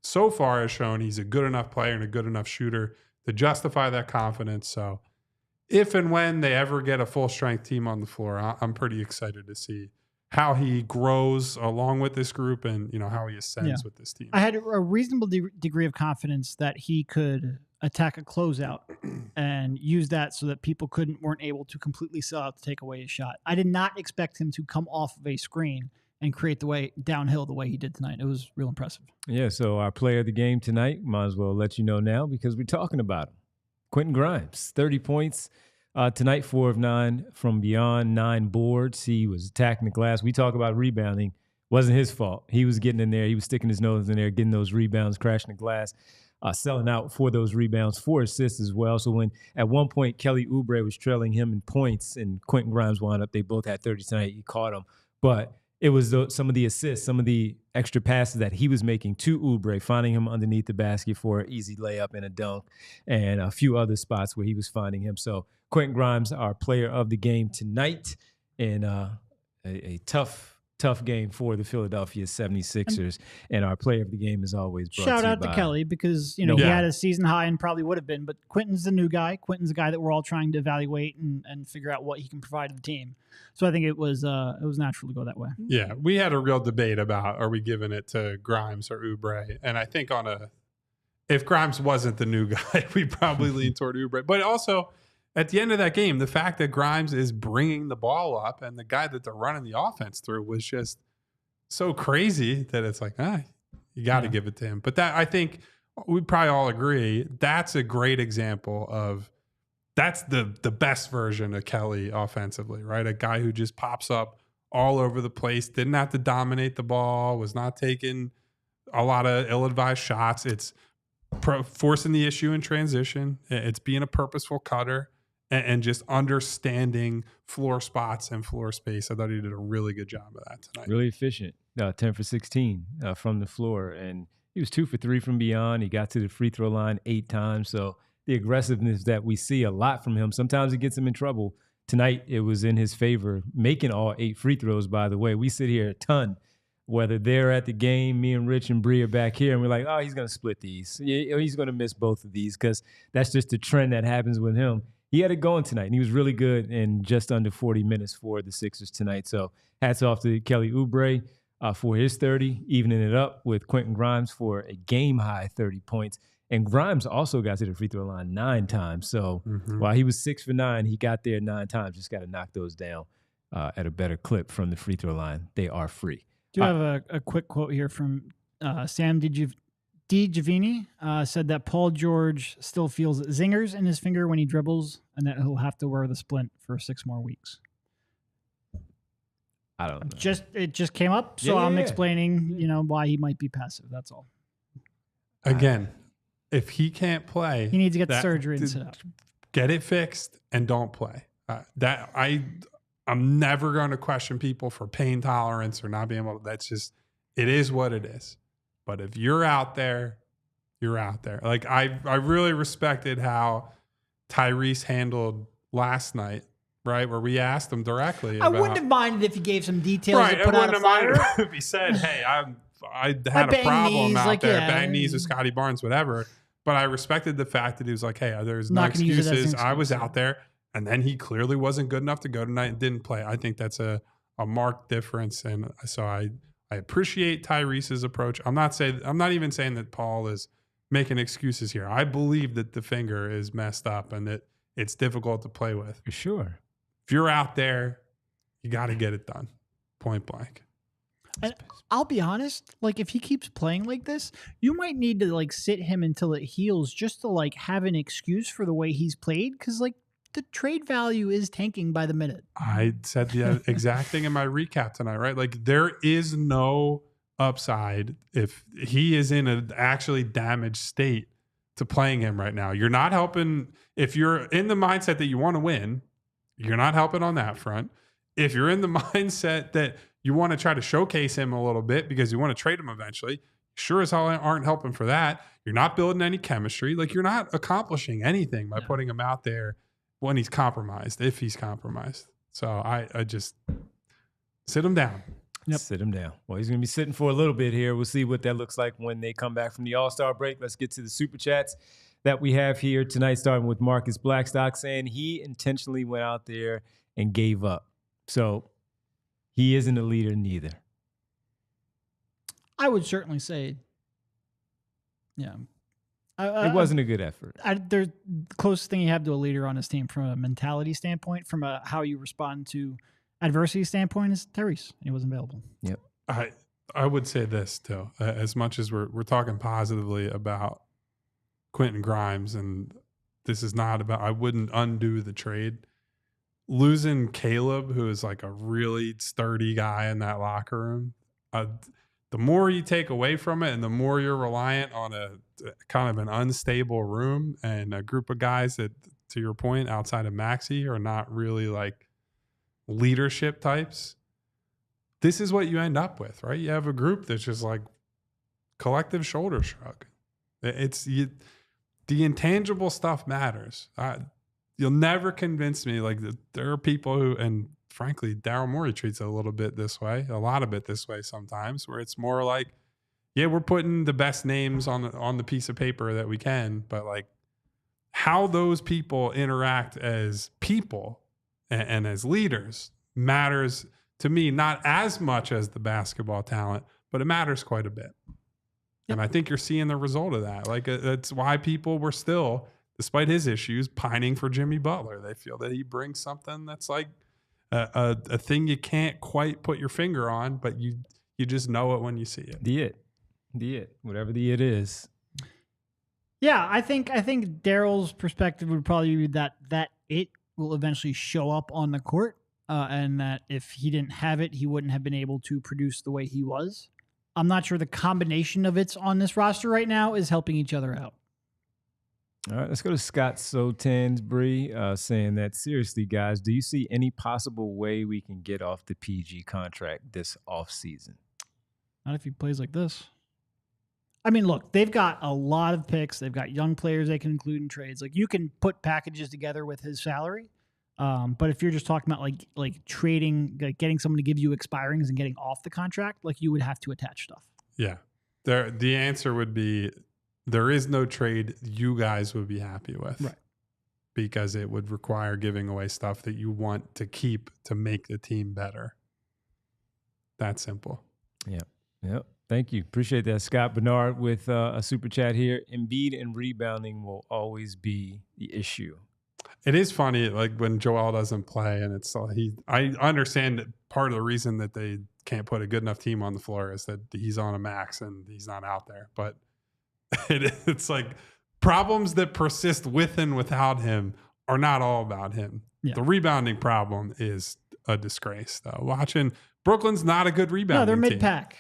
so far has shown he's a good enough player and a good enough shooter to justify that confidence. So if and when they ever get a full strength team on the floor, I'm pretty excited to see how he grows along with this group and, how he ascends with this team. I had a reasonable degree of confidence that he could attack a closeout and use that so that people weren't able to completely sell out to take away his shot. I did not expect him to come off of a screen and create the way downhill the way he did tonight. It was real impressive. Yeah, so our player of the game tonight, might as well let you know now because we're talking about him. Quentin Grimes, 30 points. Tonight, 4 of 9 from beyond, 9 boards. He was attacking the glass. We talk about rebounding. Wasn't his fault. He was getting in there. He was sticking his nose in there, getting those rebounds, crashing the glass, selling out for those rebounds, 4 assists as well. So when at one point Kelly Oubre was trailing him in points and Quentin Grimes wound up, they both had 30 tonight. He caught him. But it was some of the assists, some of the extra passes that he was making to Oubre, finding him underneath the basket for an easy layup and a dunk, and a few other spots where he was finding him. So Quentin Grimes, our player of the game tonight, in a tough game for the Philadelphia 76ers. And our player of the game is always brought Shout to you out to by Kelly because, he had a season high and probably would have been, but Quentin's the new guy. Quentin's the guy that we're all trying to evaluate and figure out what he can provide to the team. So I think it was natural to go that way. Yeah, we had a real debate about are we giving it to Grimes or Oubre? And I think if Grimes wasn't the new guy, we probably lean toward Oubre. But also, at the end of that game, the fact that Grimes is bringing the ball up and the guy that they're running the offense through was just so crazy that it's like, you got to give it to him. But that, I think we probably all agree, that's a great example of that's the best version of Kelly offensively, right? A guy who just pops up all over the place, didn't have to dominate the ball, was not taking a lot of ill-advised shots. It's forcing the issue in transition. It's being a purposeful cutter. And just understanding floor spots and floor space. I thought he did a really good job of that tonight. Really efficient, 10 for 16 from the floor. And he was 2 for 3 from beyond. He got to the free throw line 8 times. So the aggressiveness that we see a lot from him, sometimes it gets him in trouble. Tonight, it was in his favor, making all 8 free throws, by the way. We sit here a ton, whether they're at the game, me and Rich and Bree are back here, and we're like, he's going to split these. He's going to miss both of these because that's just the trend that happens with him. He had it going tonight, and he was really good in just under 40 minutes for the Sixers tonight. So hats off to Kelly Oubre for his 30, evening it up with Quentin Grimes for a game-high 30 points. And Grimes also got to the free throw line 9 times. So while he was 6 for 9, he got there 9 times. Just got to knock those down at a better clip from the free throw line. They are free. Do you have a quick quote here from Sam DiGiovanni said that Paul George still feels zingers in his finger when he dribbles and that he'll have to wear the splint for 6 more weeks. I don't know. It just came up, so I'm explaining, why he might be passive. That's all. Again, if he can't play, he needs to get the surgery and sit out. Get it fixed and don't play. I'm never going to question people for pain tolerance or not being able to. That's just, it is what it is. But if you're out there, you're out there. Like I really respected how Tyrese handled last night, right? Where we asked him directly. I wouldn't have minded if he gave some details. Right, I wouldn't have minded if he said, "Hey, I had a problem out there, bang knees with Scotty Barnes, whatever." But I respected the fact that he was like, "Hey, there's no excuses. I was out there," and then he clearly wasn't good enough to go tonight and didn't play. I think that's a marked difference, and so I appreciate Tyrese's approach. I'm not even saying that Paul is making excuses here. I believe that the finger is messed up and that it's difficult to play with. For sure. If you're out there, you got to get it done. Point blank. And I'll be honest, if he keeps playing like this, you might need to sit him until it heals just to have an excuse for the way he's played because the trade value is tanking by the minute. I said the exact thing in my recap tonight, right? There is no upside if he is in an actually damaged state to playing him right now. You're not helping. If you're in the mindset that you want to win, you're not helping on that front. If you're in the mindset that You want to try to showcase him a little bit because you want to trade him eventually. Sure as hell aren't helping for that. You're not building any chemistry. Like, you're not accomplishing anything by putting him out there when he's compromised, if he's compromised. So I just sit him down. Yep. Sit him down. Well, he's going to be sitting for a little bit here. We'll see what that looks like when they come back from the All-Star break. Let's get to the Super Chats that we have here tonight, starting with Marcus Blackstock saying he intentionally went out there and gave up. So he isn't a leader neither. I would certainly say, yeah. It wasn't a good effort. The closest thing you have to a leader on his team from a mentality standpoint, from a how you respond to adversity standpoint, is Tyrese. He wasn't available. Yep. I would say this too. As much as we're talking positively about Quentin Grimes, and this is not about, I wouldn't undo the trade. Losing Caleb, who is like a really sturdy guy in that locker room, the more you take away from it and the more you're reliant on a kind of an unstable room and a group of guys that, to your point, outside of Maxey, are not really like leadership types, this is what you end up with, right? You have a group that's just like collective shoulder shrug. The intangible stuff matters. You'll never convince me. Like, there are people who, and frankly, Daryl Morey treats it a little bit this way, a lot of it this way sometimes, where it's more like, yeah, we're putting the best names on the piece of paper that we can, but like how those people interact as people and as leaders matters to me, not as much as the basketball talent, but it matters quite a bit. And I think you're seeing the result of that. Like, that's why people were still, despite his issues, pining for Jimmy Butler. They feel that he brings something that's like a thing you can't quite put your finger on, but you just know it when you see it. The it, whatever the it is. Yeah, I think Daryl's perspective would probably be that it will eventually show up on the court, and that if he didn't have it, he wouldn't have been able to produce the way he was. I'm not sure the combination of it's on this roster right now is helping each other out. All right, let's go to Scott Sotansbury saying that, seriously, guys, do you see any possible way we can get off the PG contract this offseason? Not if he plays like this. I mean, look, they've got a lot of picks. They've got young players they can include in trades. Like, you can put packages together with his salary. But if you're just talking about like trading, like getting someone to give you expirings and getting off the contract, like, you would have to attach stuff. Yeah. The answer would be, there is no trade you guys would be happy with. Right. Because it would require giving away stuff that you want to keep to make the team better. That simple. Yep. Thank you. Appreciate that. Scott Bernard with a super chat here. Embiid and rebounding will always be the issue. It is funny, like when Joel doesn't play, and I understand that part of the reason that they can't put a good enough team on the floor is that he's on a max and he's not out there. But it's like problems that persist with and without him are not all about him. Yeah. The rebounding problem is a disgrace, though. Watching Brooklyn's not a good rebounding team. No, they're mid-pack.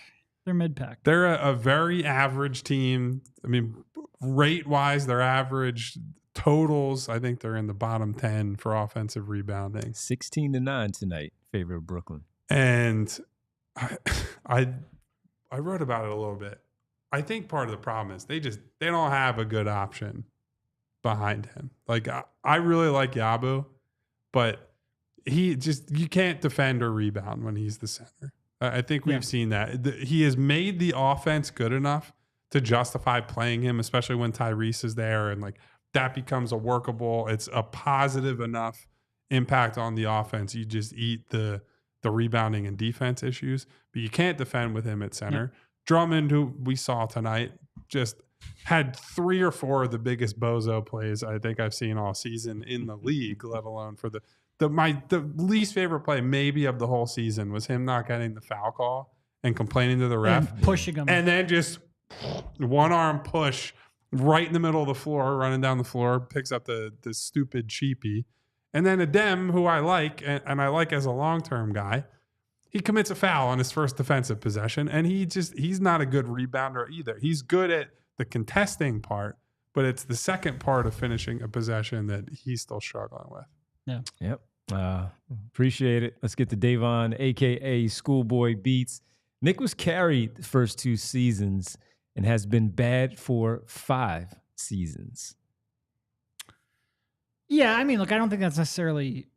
They're mid-pack. They're a very average team. I mean, rate-wise, they're average. Totals, I think they're in the bottom 10 for offensive rebounding. 16-9 tonight, favor of Brooklyn. And I wrote about it a little bit. I think part of the problem is they don't have a good option behind him. Like, I really like Yabu, but you can't defend or rebound when he's the center. I think we've seen that. He has made the offense good enough to justify playing him, especially when Tyrese is there, and like that becomes a workable, it's a positive enough impact on the offense. You just eat the rebounding and defense issues, but you can't defend with him at center. Yeah. Drummond, who we saw tonight, just had 3 or 4 of the biggest bozo plays I think I've seen all season in the league, let alone for the least favorite play maybe of the whole season was him not getting the foul call and complaining to the ref. And pushing him. And then just one arm push right in the middle of the floor, running down the floor, picks up the stupid cheapie. And then Adem, who I like, and I like as a long-term guy, he commits a foul on his first defensive possession, and he's not a good rebounder either. He's good at the contesting part, but it's the second part of finishing a possession that he's still struggling with. Yeah. Yep. Appreciate it. Let's get to Davon, a.k.a. Schoolboy Beats. Nick was carried the first 2 seasons and has been bad for 5 seasons. Yeah, I mean, look, I don't think that's necessarily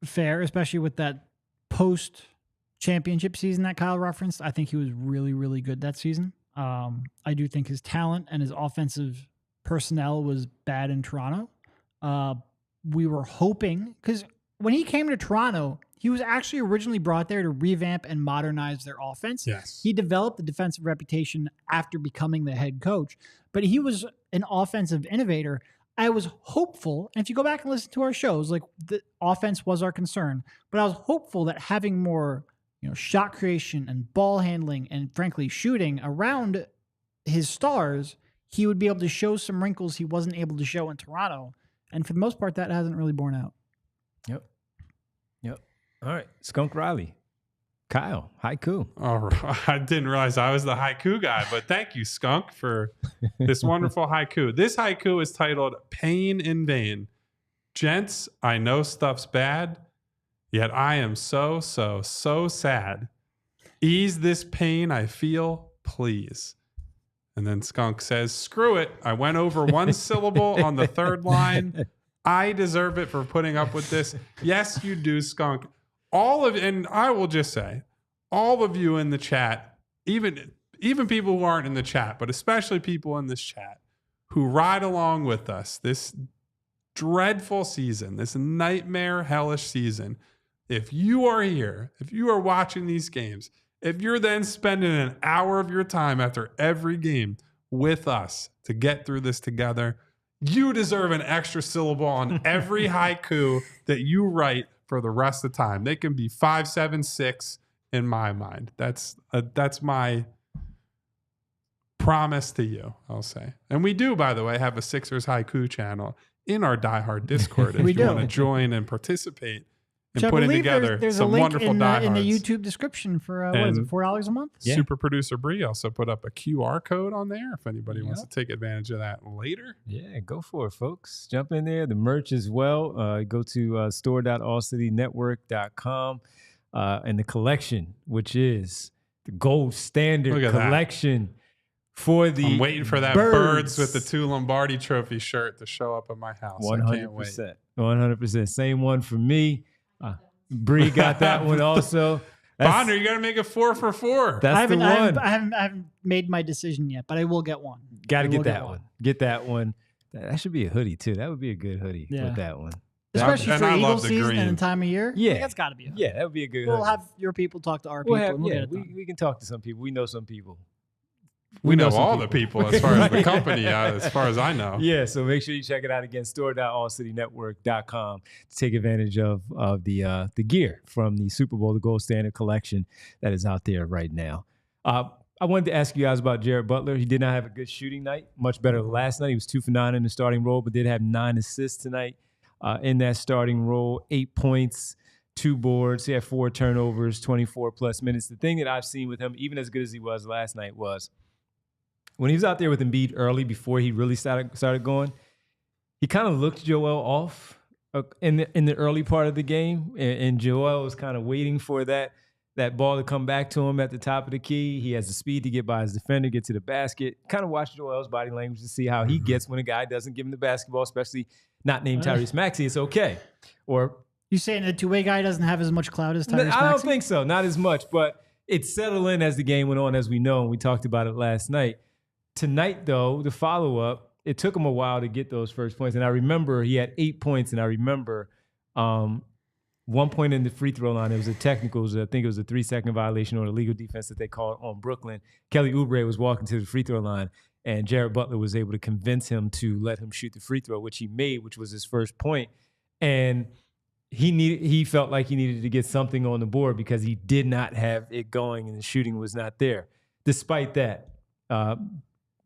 fair, especially with that post-championship season that Kyle referenced. I think he was really, really good that season. I do think his talent and his offensive personnel was bad in Toronto. We were hoping, because when he came to Toronto, he was actually originally brought there to revamp and modernize their offense. Yes. He developed the defensive reputation after becoming the head coach, but he was an offensive innovator. I was hopeful, and if you go back and listen to our shows, like the offense was our concern, but I was hopeful that having more, shot creation and ball handling and frankly shooting around his stars, he would be able to show some wrinkles he wasn't able to show in Toronto. And for the most part, that hasn't really borne out. Yep. All right. Skunk Riley. Kyle, haiku. All right. I didn't realize I was the haiku guy, but thank you, Skunk, for this wonderful haiku. This haiku is titled Pain in Vain. Gents, I know stuff's bad, yet I am so sad. Ease this pain I feel, please. And then Skunk says, screw it. I went over 1 syllable on the 3rd line. I deserve it for putting up with this. Yes, you do, Skunk. And I will just say, all of you in the chat, even people who aren't in the chat, but especially people in this chat who ride along with us this dreadful season, this nightmare hellish season. If you are here, if you are watching these games, if you're then spending an hour of your time after every game with us to get through this together, you deserve an extra syllable on every haiku that you write for the rest of the time. They can be 5, 7, 6 in my mind. That's my promise to you, I'll say. And we do, by the way, have a Sixers haiku channel in our diehard Discord if you want to join and participate in putting together there's some a link wonderful in diehards. In the YouTube description for what is it, $4 a month? Yeah. Super producer Bree also put up a QR code on there if anybody wants to take advantage of that later. Yeah, go for it, folks. Jump in there. The merch as well. Go to store.allcitynetwork.com and the collection, which is the gold standard collection for the I'm waiting for that birds with the 2 Lombardi Trophy shirt to show up at my house. 100%. I can't wait. 100%. Same one for me. Bree got that one also. Bonner, you got to make it 4 for 4. That's the one. I haven't made my decision yet, but I will get one. Got to get that one. Get that one. That should be a hoodie too. That would be a good hoodie with that one. Especially for I Eagle love the season green. and the time of year. Yeah. That's got to be a hoodie. Yeah, that would be a good We'll hoodie. have your people talk to our people. We can talk to some people. We know some people. We know all the people as far as the company, as far as I know. Yeah, so make sure you check it out again, store.allcitynetwork.com to take advantage of the gear from the Super Bowl, the Gold Standard collection that is out there right now. I wanted to ask you guys about Jared Butler. He did not have a good shooting night, much better than last night. He was 2 for 9 in the starting role, but did have 9 assists tonight in that starting role, 8 points, 2 boards. He had 4 turnovers, 24-plus minutes. The thing that I've seen with him, even as good as he was last night, was when he was out there with Embiid early before he really started going, he kind of looked Joel off in the early part of the game, and Joel was kind of waiting for that ball to come back to him at the top of the key. He has the speed to get by his defender, get to the basket. Kind of watch Joel's body language to see how he gets when a guy doesn't give him the basketball, especially not named Tyrese Maxey. It's okay. Or you saying the 2-way guy doesn't have as much clout as Tyrese Maxey? I don't think so. Not as much, but it settled in as the game went on, as we know, and we talked about it last night. Tonight, though, the follow-up, it took him a while to get those first points. And I remember he had 8 points, and I remember 1 point in the free throw line. It was a technical. I think it was a 3-second violation or a legal defense that they called on Brooklyn. Kelly Oubre was walking to the free throw line, and Jared Butler was able to convince him to let him shoot the free throw, which he made, which was his first point. And he felt like he needed to get something on the board because he did not have it going and the shooting was not there. Despite that,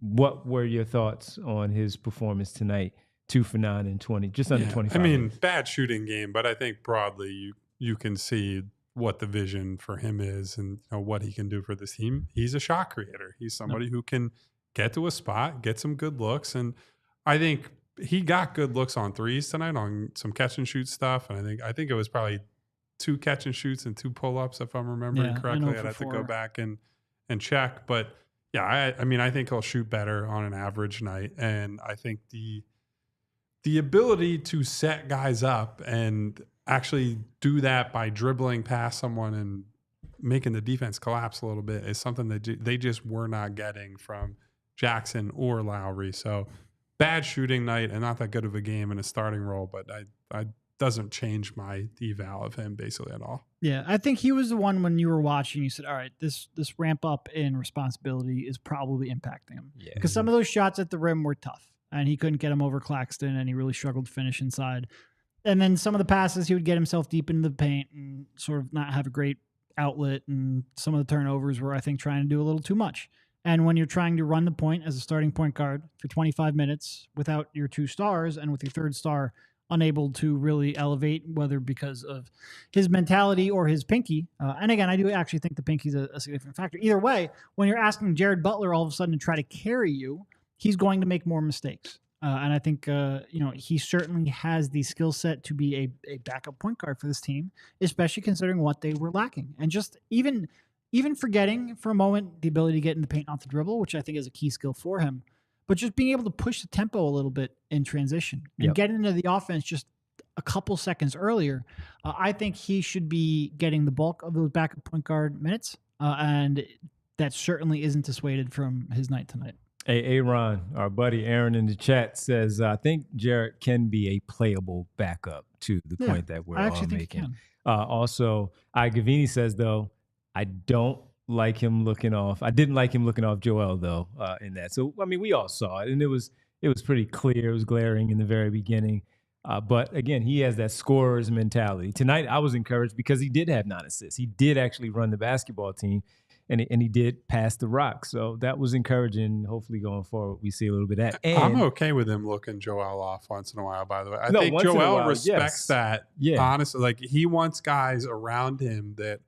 what were your thoughts on his performance tonight? 2 for 9 and 20, just under 25. I mean, bad shooting game, but I think broadly you can see what the vision for him is and what he can do for this team. He's a shot creator. He's somebody who can get to a spot, get some good looks, and I think he got good looks on threes tonight on some catch and shoot stuff. And I think it was probably 2 catch and shoots and 2 pull-ups, if I'm remembering correctly. I'd have to go back and check. But yeah, I mean, I think he'll shoot better on an average night. And I think the ability to set guys up and actually do that by dribbling past someone and making the defense collapse a little bit is something that they just were not getting from Jackson or Lowry. So bad shooting night and not that good of a game in a starting role, but I doesn't change my eval of him basically at all. Yeah, I think he was the one when you were watching, you said, all right, this ramp up in responsibility is probably impacting him. Yeah. Because some of those shots at the rim were tough, and he couldn't get them over Claxton, and he really struggled to finish inside. And then some of the passes, he would get himself deep into the paint and sort of not have a great outlet, and some of the turnovers were, I think, trying to do a little too much. And when you're trying to run the point as a starting point guard for 25 minutes without your 2 stars and with your 3rd star unable to really elevate, whether because of his mentality or his pinky. And again, I do actually think the pinky's a significant factor. Either way, when you're asking Jared Butler all of a sudden to try to carry you, he's going to make more mistakes. And I think, he certainly has the skill set to be a backup point guard for this team, especially considering what they were lacking. And just even forgetting for a moment the ability to get in the paint off the dribble, which I think is a key skill for him, but just being able to push the tempo a little bit in transition and get into the offense just a couple seconds earlier. I think he should be getting the bulk of those backup point guard minutes. And that certainly isn't dissuaded from his night tonight. Hey, Aaron, our buddy Aaron in the chat says, I think Jarrett can be a playable backup to the point that we're all making. Also, Gavini says, though, I don't like him looking off. I didn't like him looking off Joel, though, in that. So, I mean, we all saw it, and it was pretty clear. It was glaring in the very beginning. But, again, he has that scorer's mentality. Tonight, I was encouraged because he did have 9 assists. He did actually run the basketball team. And he did pass the rock. So that was encouraging. Hopefully going forward, we see a little bit of that. And I'm okay with him looking Joel off once in a while, by the way. I think Joel respects that. Yeah. Honestly, like he wants guys around him that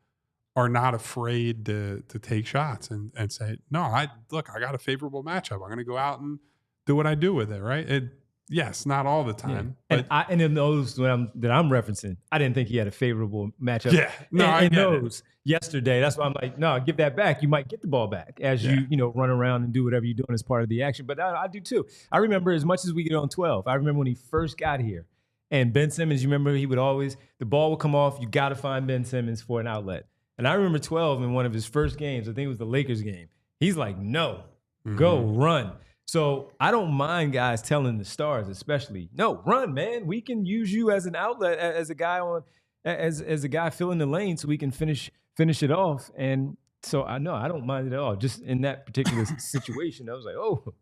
are not afraid to take shots and say, no, I got a favorable matchup. I'm going to go out and do what I do with it, right? Yes, not all the time. Yeah. And in those that I'm referencing, I didn't think he had a favorable matchup. Yeah, no, I get those yesterday. That's why I'm like, no, give that back. You might get the ball back as you run around and do whatever you're doing as part of the action. But I do too. I remember as much as we get on 12. I remember when he first got here, and Ben Simmons. You remember he would always the ball would come off. You got to find Ben Simmons for an outlet. And I remember 12 in one of his first games. I think it was the Lakers game. He's like, no, go run. So I don't mind guys telling the stars, especially, no, run, man. We can use you as an outlet, as a guy as a guy filling the lane, so we can finish it off. And so I don't mind it at all. Just in that particular situation, I was like, oh,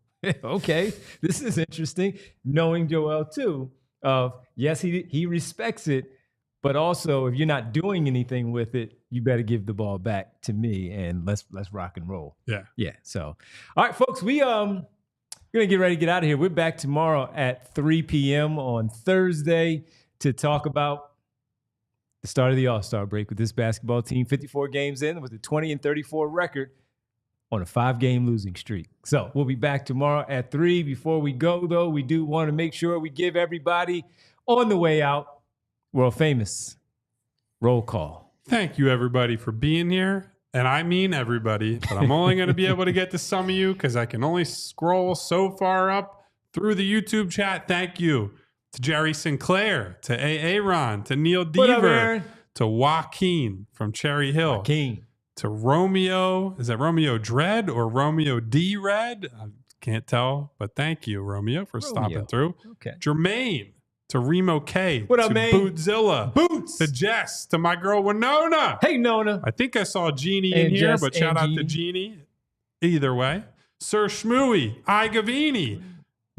okay, this is interesting. Knowing Joel too, of yes, he respects it, but also if you're not doing anything with it, you better give the ball back to me and let's rock and roll. Yeah. So, all right, folks, we're going to get ready to get out of here. We're back tomorrow at 3 p.m. on Thursday to talk about the start of the All-Star break with this basketball team, 54 games in with a 20-34 record on a 5-game losing streak. So we'll be back tomorrow at 3. Before we go, though, we do want to make sure we give everybody on the way out world famous roll call. Thank you, everybody, for being here. And I mean everybody, but I'm only going to be able to get to some of you because I can only scroll so far up through the YouTube chat. Thank you to Jerry Sinclair, to Aaron, to Neil Deaver, to Joaquin from Cherry Hill, to Romeo. Is that Romeo Dread or Romeo D Red? I can't tell, but thank you, Romeo, for stopping through. Okay. Jermaine. To Remo K. What up, to man? Bootzilla. Boots. To Jess. To my girl Winona. Hey, Nona. I think I saw Jeannie in here, but shout out to Jeannie. Either way. Sir Shmooey. Gavini.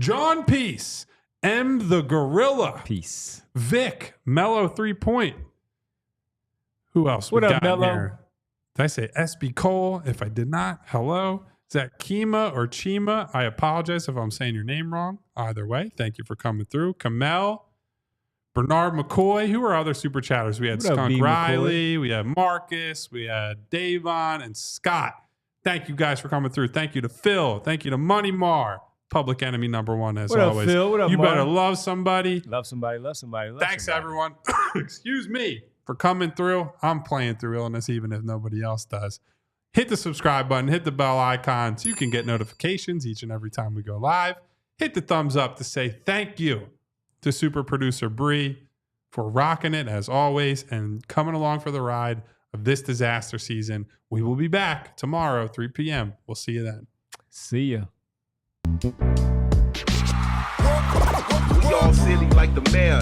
John Peace. M the Gorilla. Peace. Vic. Mellow 3-point. Who else? What we up, got Mello? Here? Did I say SB Cole? If I did not, hello. Is that Kima or Chima? I apologize if I'm saying your name wrong. Either way, thank you for coming through. Kamel, Bernard McCoy. Who are other super chatters? We had Skunk Riley. We had Marcus. We had Davon and Scott. Thank you guys for coming through. Thank you to Phil. Thank you to Money Mar. Public enemy number one, as What up, always. Phil? What up, you Mark? better love somebody. Love somebody, love somebody, love Thanks, somebody. everyone. Excuse me for coming through. I'm playing through illness, even if nobody else does. Hit the subscribe button. Hit the bell icon so you can get notifications each and every time we go live. Hit the thumbs up to say thank you to super producer Bree for rocking it as always and coming along for the ride of this disaster season. We will be back tomorrow, 3 p.m. We'll see you then. See ya. We all silly like the mayor.